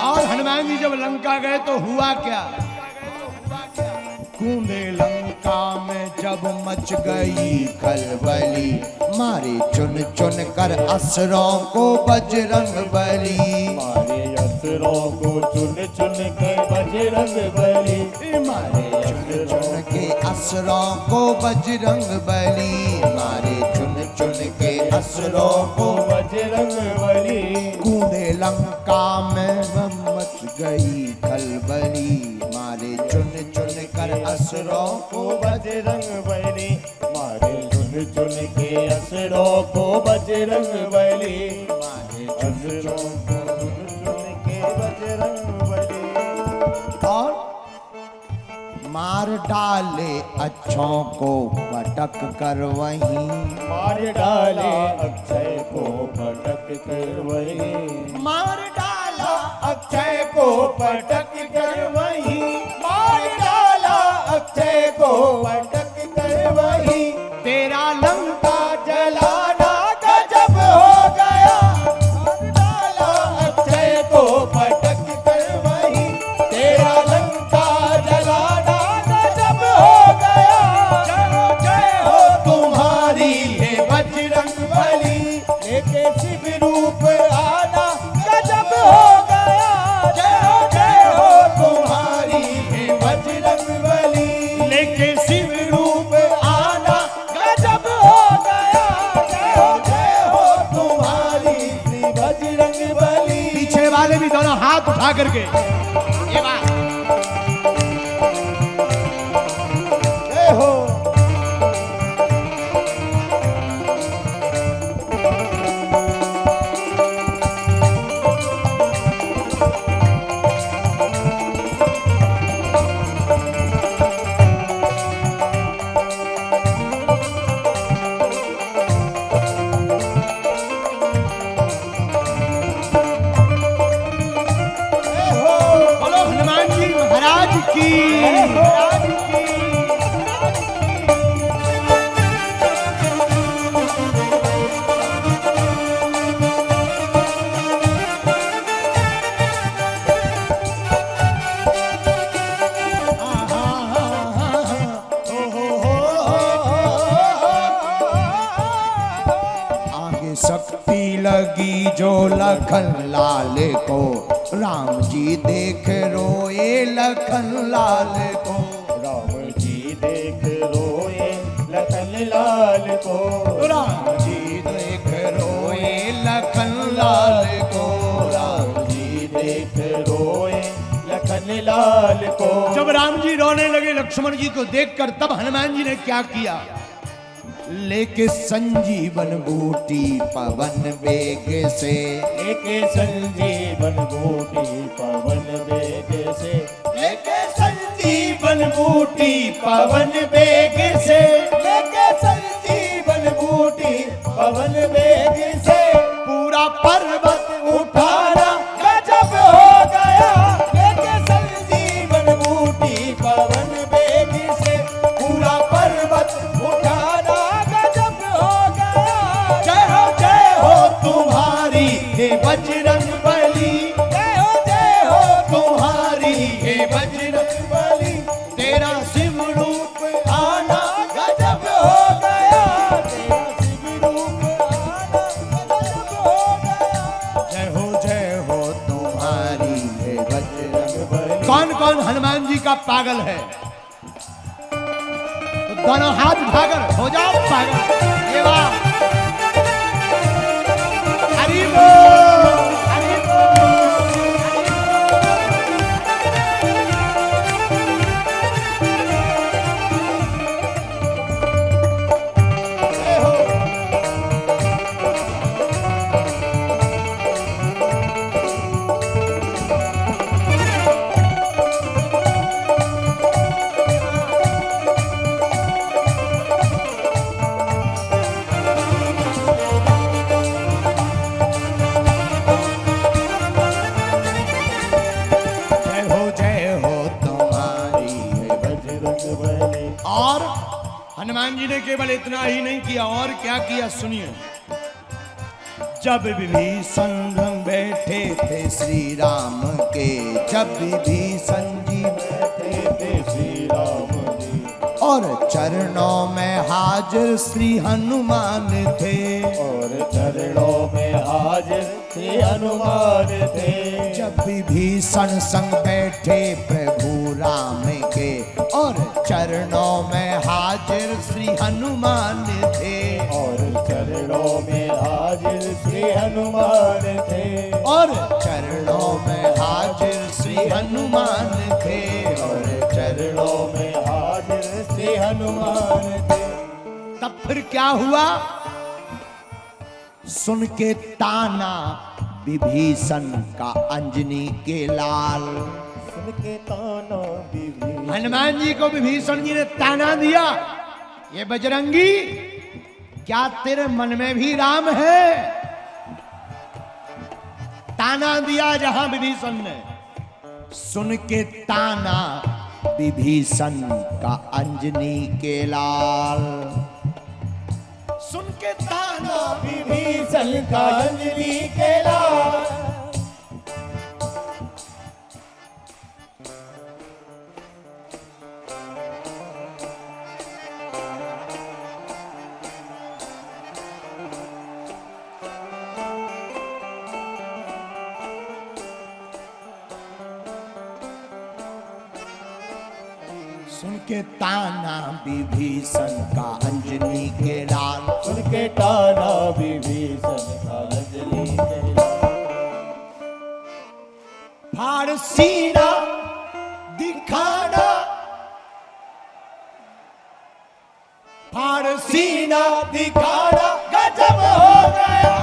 Speaker 1: और हनुमान जी जब लंका गए तो हुआ क्या? कूदे लंका में जब मच गई खलबली, मारे चुन चुन कर असुरों को बजरंग बली।
Speaker 2: मारे असुरों को चुन चुन के बजरंग बली।
Speaker 1: मारे चुन चुन के असुरों को बजरंग बली। मारे चुन चुन के असुरों को
Speaker 2: बजरंग असुरों को बजरंग बली, मारे चुन चुन के असुरों को बजरंग बली, मारे असुरों को चुन चुन के बजरंग बली।
Speaker 1: और मार डाले अच्छों को पटक कर वहीं,
Speaker 2: मार डाले अक्षय को पटक कर वही,
Speaker 1: मार डाला
Speaker 2: अक्षय को पटक कर वही, मार डाला अक्षय को पटक कर वही।
Speaker 1: तेरा लंका
Speaker 2: जलाना गजब हो गया, मार डाला अक्षय को पटक कर वही, तेरा लंका जलाना गजब हो गया। जय हो तुम्हारी हे बजरंग बली, लेके शिव रूप आना गजब हो गया। जय हो तुम्हारी हे बजरंग बली, लेके शिव रूप आना गजब हो गया। जय हो तुम्हारी श्री बजरंग बली।
Speaker 1: पीछे वाले भी दोनों हाथ उठा करके ये बात।
Speaker 2: जय हो।
Speaker 1: बोलो हनुमान जी महाराज की। आगे शक्ति लगी जो लखन लाल को, राम जी देख रोए लखन लाल को।
Speaker 2: राम जी देख रोए लखन लाल को,
Speaker 1: राम जी देख रोए लखन लाल को।
Speaker 2: राम जी देख रोए लखन लाल को।
Speaker 1: जब राम जी रोने लगे लक्ष्मण जी को देखकर, तब हनुमान जी ने क्या किया? लेके संजीवन बूटी पवन वेग से,
Speaker 2: लेके संजीवन बूटी पवन वेग से, लेके संजीवन बूटी पवन वेग से, लेके संजीवन बूटी पवन वेग से।
Speaker 1: पूरा पर्वत
Speaker 2: उठाना गजब हो गया, लेके संजीवन बूटी पवन वेग से, पूरा पर्वत उठाना गजब हो गया। जय हो तुम्हारी हे बजरंग बली, जय हो तुम्हारी हे बजरंग बली, तेरा शिव रूप आना गजब हो गया। तेरा शिव रूप आना गजब हो गया।
Speaker 1: जय हो तुम्हारी
Speaker 2: हे बजरंग बली।
Speaker 1: कौन कौन हनुमान जी का पागल है? तो दोनों हाथ उठाकर हो जाओ पागल। ये बात हरि बोल, हरि बोल,
Speaker 2: जय हो।
Speaker 1: जय हो तुम्हारी।
Speaker 2: हे बजरंग बली।
Speaker 1: और हनुमान जी ने केवल इतना ही नहीं किया, और क्या किया सुनिए। जब विभीषण संग बैठे थे श्री राम के, जब विभीषण जी
Speaker 2: बैठे थे श्री राम जी,
Speaker 1: और चरणों में हाजिर श्री हनुमान थे।
Speaker 2: और चरणों में हाजिर श्री हनुमान थे।
Speaker 1: जब विभीषण संग बैठे प्रभु राम के, और चरणों में हाजिर श्री हनुमान थे।
Speaker 2: और चरणों में हाजिर श्री हनुमान थे।
Speaker 1: और चरणों में हाजिर श्री हनुमान थे।
Speaker 2: और चरणों में हाजिर हनुमान थे।
Speaker 1: तब फिर क्या हुआ? सुन के ताना विभीषण का अंजनी के लाल।
Speaker 2: सुन के ताना विभीषण,
Speaker 1: हनुमान जी को विभीषण जी ने ताना दिया, ये बजरंगी क्या तेरे मन में भी राम है? ताना दिया जहां विभीषण ने। सुन के ताना विभीषण का अंजनी के लाल। सुन के ताना
Speaker 2: विभीषण का अंजनी के लाल।
Speaker 1: सुन के ताना विभीषण का अंजनी के लाल।
Speaker 2: सुन के ताना विभीषण का अंजनी के लाल।
Speaker 1: फाड़ सीना दिखाना, फाड़ सीना दिखाना गजब हो गया।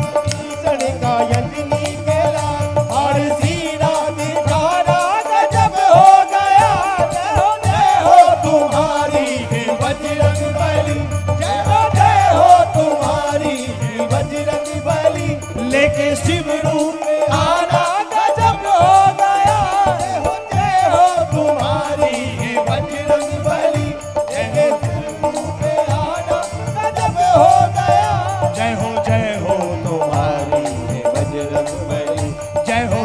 Speaker 2: विभीषण का अंजनी के लाल। फाड़ सीना दिखाना गजब हो गया। जय हो तुम्हारी बजरंग बली, जय हो तुम्हारी बजरंग बली।
Speaker 1: लेके शिव रूप
Speaker 2: आना गजब हो गया। जय हो तुम्हारी बजरंग बली, जय पे आना गजब हो गया।
Speaker 1: जय हो
Speaker 2: तुम्हारी बजरंग बली,
Speaker 1: जय हो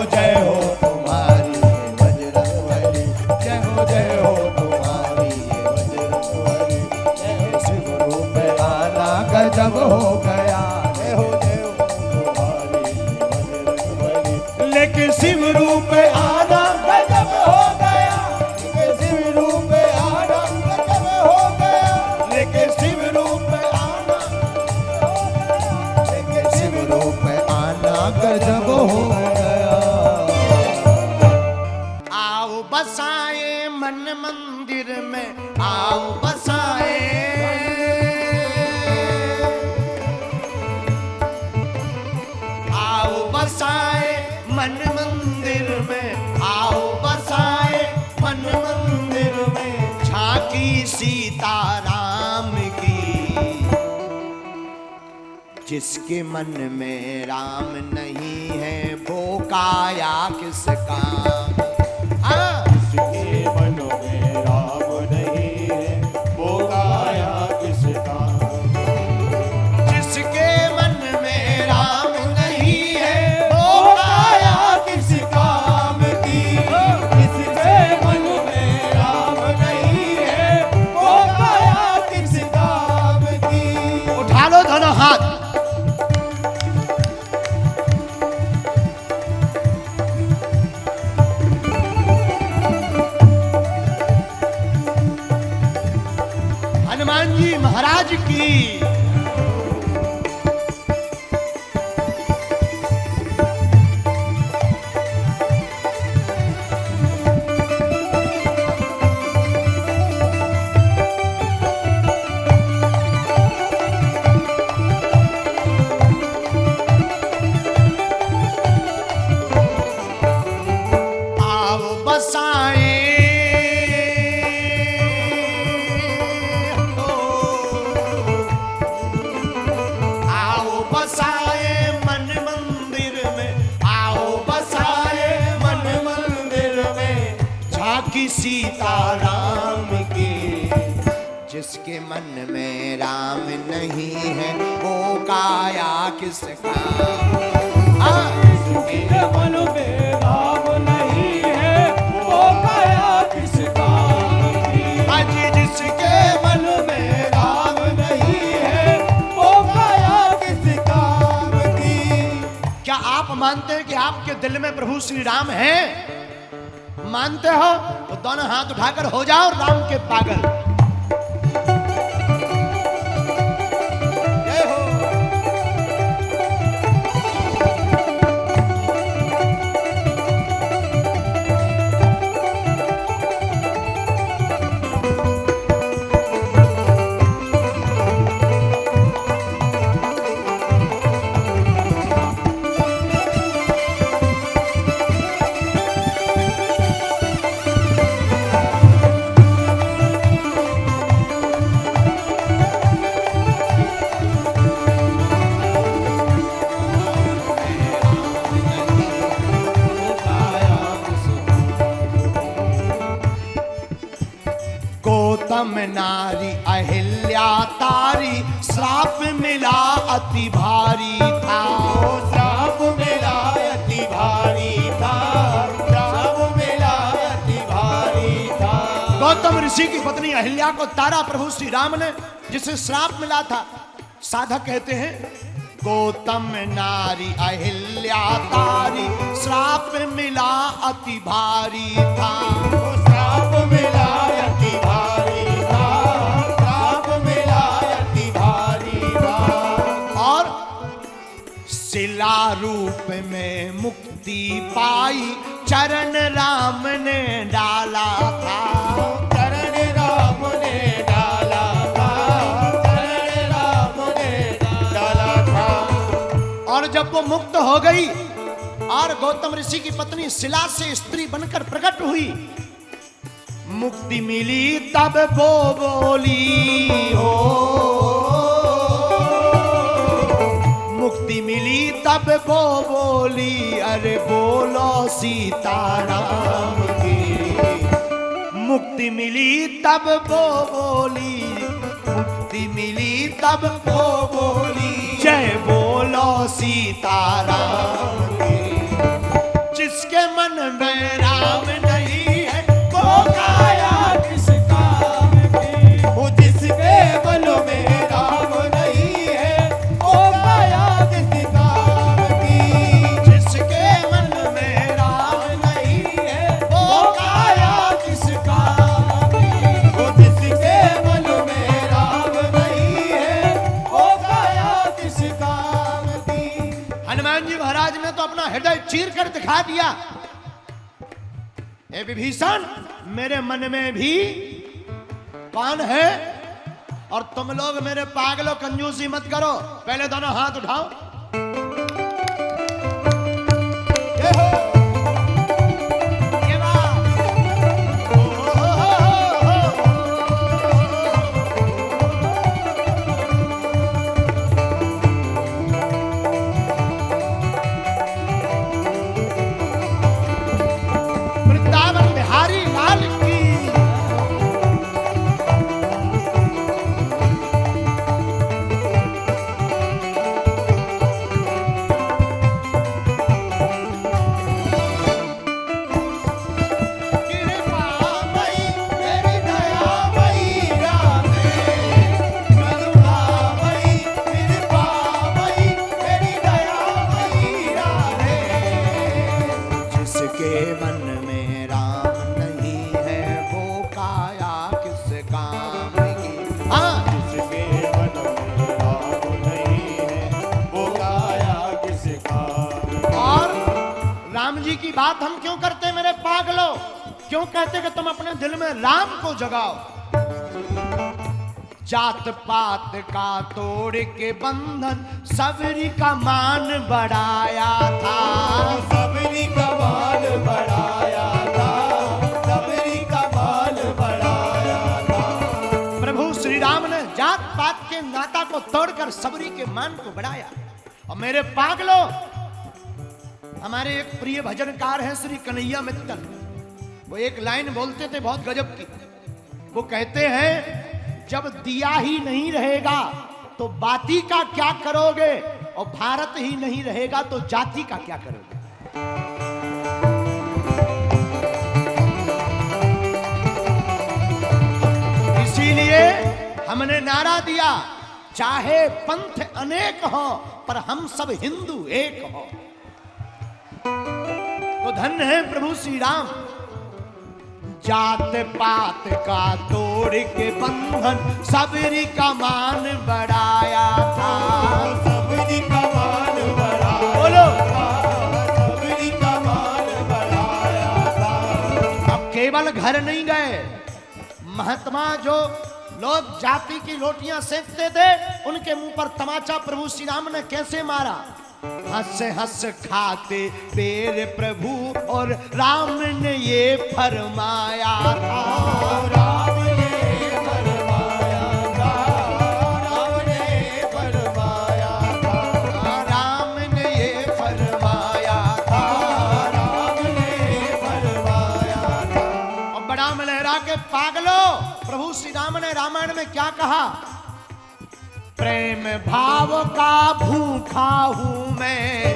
Speaker 2: तुम्हारी बजरंग बली,
Speaker 1: जय हो
Speaker 2: तुम्हारी बजरंग बली। जय शिव रूप आना गजब हो गया। जय हो तुम्हारी बजरंग बली।
Speaker 1: लेके शिव रूप आना
Speaker 2: गजब हो गया। शिव रूप आना गजब हो गया।
Speaker 1: लेके शिव रूप आना,
Speaker 2: शिव रूप आना गजब हो गया।
Speaker 1: आओ बसाए मन मंदिर में, आओ बसाए। आओ बसाए मन मंदिर में, आओ बसाए मन मंदिर में। झांकी सीताराम की, जिसके मन में राम नहीं है वो काया किस काम। हाँ,
Speaker 2: जिसके मन में राम नहीं है वो काया किस काम।
Speaker 1: जिसके मन में राम नहीं है वो काया
Speaker 2: किस काम की। जिसके मन में राम नहीं है वो काया किस काम की।
Speaker 1: उठा लो दोनों हाथ। हनुमान जी महाराज की। आओ बसाए, आओ बसाए मन मंदिर में, आओ बसाए मन मंदिर में। झांकी सीताराम की, जिसके मन में राम नहीं है वो काया किस काम।
Speaker 2: जिसके मन में राम नहीं है वो काया किस काम की।
Speaker 1: आज जिसके मन में
Speaker 2: राम नहीं है वो काया किस काम की।
Speaker 1: क्या आप मानते हैं कि आपके दिल में प्रभु श्री राम हैं? मानते हो तो दोनों हाथ उठाकर हो जाओ राम के पागल। जय हो। गोतम नारी अहिल्या तारी, श्राप मिला अति भारी था।
Speaker 2: श्राप मिला अति भारी था, श्राप मिला अति भारी था।
Speaker 1: गौतम ऋषि की पत्नी अहिल्या को तारा प्रभु श्री राम ने जिसे श्राप मिला था। साधक कहते हैं गौतम नारी अहिल्या तारी, श्राप मिला अति भारी था।
Speaker 2: श्राप मिला अति भारी था, श्राप मिला अति भारी था।
Speaker 1: और शिला रूप में मुक्ति पाई, चरण राम ने डाला था।
Speaker 2: चरण राम ने डाला था, चरण राम ने डाला था।
Speaker 1: और जब वो मुक्त हो गई और गौतम ऋषि की पत्नी शिला से स्त्री बनकर प्रकट हुई, मुक्ति मिली तब वो बोली हो, मुक्ति मिली तब वो बोली, अरे बोलो सीताराम की। मुक्ति मिली तब वो बोली, मुक्ति मिली तब वो बोली, जय बोलो सीताराम की। जिसके मन में राम नहीं है वो काया किस काम की।
Speaker 2: वो जिसके मन में राम नहीं है वो काया किस काम की।
Speaker 1: जिसके मन में राम नहीं है वो काया किस काम की।
Speaker 2: वो जिसके मन में राम नहीं है वो काया किस काम की।
Speaker 1: हनुमान जी महाराज ने तो अपना हृदय चीर कर दिखा दिया, ए विभीषण मेरे मन में भी कौन है। और तुम लोग मेरे पागलों कंजूसी मत करो, पहले दोनों हाथ उठाओ। ये हो, ये बात। वृंदावन बिहारी लाल की।
Speaker 2: कृपामयी मेरी दयामयी राधे, करुणामयी कृपामयी मेरी दयामयी राधे।
Speaker 1: जिसके मन में राम नहीं है वो काया किस काम की। हाँ,
Speaker 2: जिसके मन में राम नहीं है वो काया किस काम की।
Speaker 1: और राम जी की बात हम क्यों करते मेरे पागलों, क्यों कहते कि तुम अपने दिल में राम को जगाओ। जात पात का तोड़ के बंधन सबरी का मान बढ़ाया था।
Speaker 2: सबरी का मान बढ़ाया था, सबरी का मान बढ़ाया था।
Speaker 1: प्रभु श्री राम ने जात पात के नाता को तोड़कर सबरी के मान को बढ़ाया। और मेरे पागलों, हमारे एक प्रिय भजनकार हैं श्री कन्हैया मित्तल, वो एक लाइन बोलते थे बहुत गजब की। वो कहते हैं जब दिया ही नहीं रहेगा तो बाती का क्या करोगे, और भारत ही नहीं रहेगा तो जाति का क्या करोगे। इसीलिए हमने नारा दिया, चाहे पंथ अनेक हो पर हम सब हिंदू एक हो। तो धन्य है प्रभु श्री राम, जात पात का तोड़ के बंधन सबरी का मान बढ़ाया था।
Speaker 2: सबरी का मान बढ़ाया
Speaker 1: बोलो,
Speaker 2: था, सबरी का मान बढ़ाया था।
Speaker 1: अब केवल घर नहीं गए, महात्मा जो लोग जाति की रोटियां सेकते थे उनके मुंह पर तमाचा प्रभु श्री राम ने कैसे मारा। हंस हंस खाते पेर प्रभु और राम ने ये फरमाया था।
Speaker 2: राम ने फरमाया था, राम ने फरमाया था,
Speaker 1: राम ने ये फरमाया था,
Speaker 2: राम ने फरमाया था।
Speaker 1: और बड़ा में लहरा के पागलो, प्रभु श्री राम ने रामायण में क्या कहा? प्रेम भाव का भूखा हूं मैं,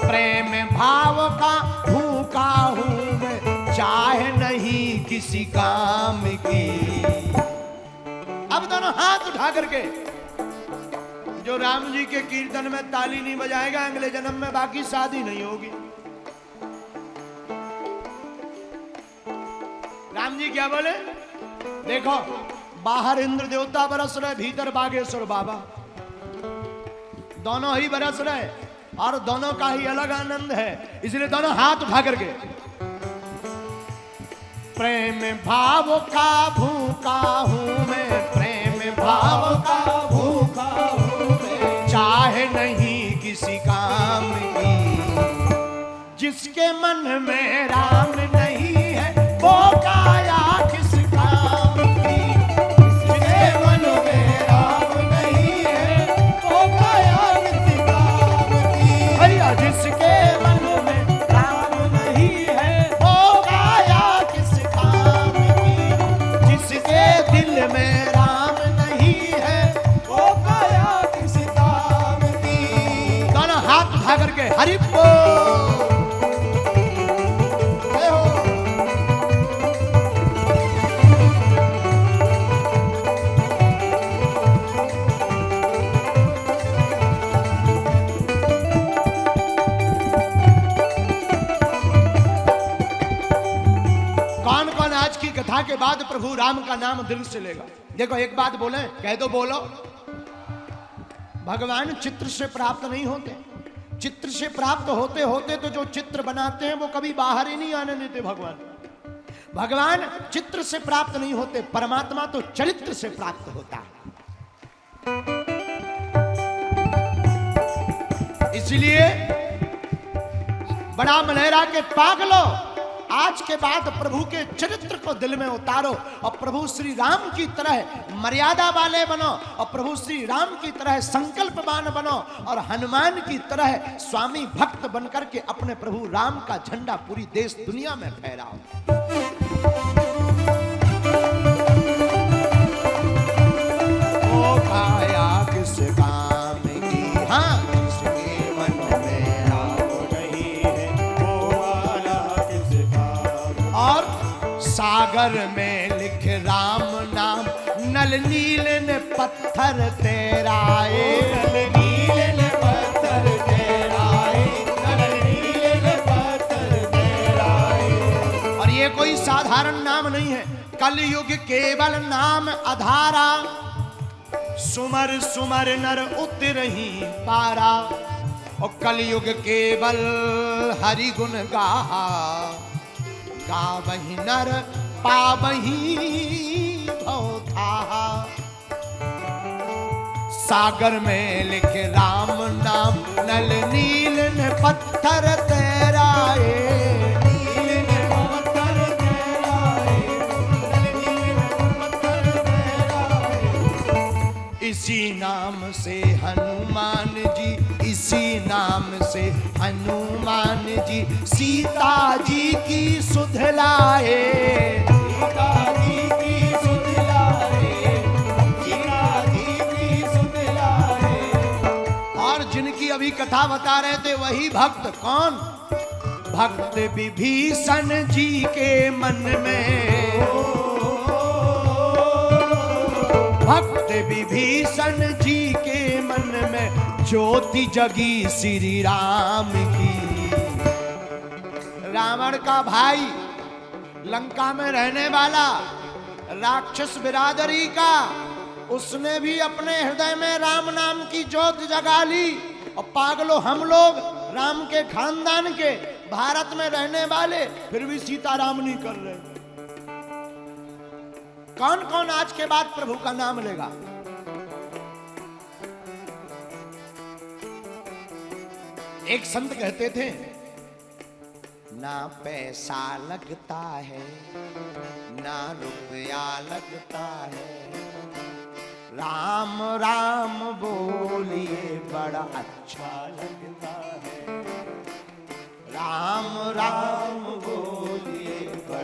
Speaker 1: प्रेम भाव का भूखा हूं मैं, चाहे नहीं किसी काम की। अब दोनों हाथ उठा करके, जो राम जी के कीर्तन में ताली नहीं बजाएगा अगले जन्म में बाकी शादी नहीं होगी। राम जी क्या बोले? देखो, बाहर इंद्र देवता बरस रहे, भीतर बागेश्वर बाबा, दोनों ही बरस रहे और दोनों का ही अलग आनंद है। इसलिए दोनों हाथ उठा करके, प्रेम भाव का भूखा हूं मैं, प्रेम भाव का भूखा हूं मैं, चाहे नहीं किसी काम की। जिसके मन में राम नहीं है वो काया किस काम की। जिसके मन में राम नहीं है वो काया किस काम की। भैया जिसके मन में राम नहीं है वो काया किस काम की। जिसके दिल में राम नहीं है वो काया किस काम की। दोनों हाथ उठा करके हरि बोल। कथा के बाद प्रभु राम का नाम दिल से लेगा? देखो, एक बात बोले, कह दो बोलो, भगवान चित्र से प्राप्त नहीं होते। चित्र से प्राप्त होते होते तो जो चित्र बनाते हैं वो कभी बाहर ही नहीं आने देते। भगवान चित्र से प्राप्त नहीं होते, परमात्मा तो चरित्र से प्राप्त होता है। इसलिए बड़ा मलेरा के पागलो, आज के बाद प्रभु के चरित्र को दिल में उतारो और प्रभु श्री राम की तरह मर्यादा वाले बनो और प्रभु श्री राम की तरह संकल्पवान बनो और हनुमान की तरह स्वामी भक्त बनकर के अपने प्रभु राम का झंडा पूरी देश दुनिया में फहराओ। ओ काया किस काम की, हाँ जिसके मन में राम नहीं है वो काया किस काम। और सागर में लिख राम नाम, नल नील ने पत्थर तेराए, नल नील ने पत्थर तेराए, नल नील ने पत्थर तेराए। और ये कोई साधारण नाम नहीं है, कलयुग केवल नाम आधारा, सुमर सुमर नर उतरही पारा। और कलयुग केवल हरि गुण गाहा, गावही नर पावही भवथाहा। सागर में लिख राम नाम, नल नील ने पत्थर तेराए, नील ने पत्थर तेराए, नल नील ने पत्थर तेराए। इसी नाम से हनुमान जी, इसी नाम से हनुमान जी सीता जी की सुध लाए, सीता जी की सुध लाए, सीता जी की सुध लाए। और जिनकी अभी कथा बता रहे थे वही भक्त, कौन? भक्त विभीषण जी के मन में, भक्त विभीषण जी के मन में ज्योति जगी श्री राम की। रावण का भाई, लंका में रहने वाला राक्षस बिरादरी का, उसने भी अपने हृदय में राम नाम की ज्योत जगा ली। और पागलो, हम लोग राम के खानदान के, भारत में रहने वाले, फिर भी सीताराम नहीं कर रहे। कौन कौन आज के बाद प्रभु का नाम लेगा? एक संत कहते थे, ना पैसा लगता है ना रुपया लगता है, राम राम बोलिए बड़ा अच्छा लगता है, राम राम बोलिए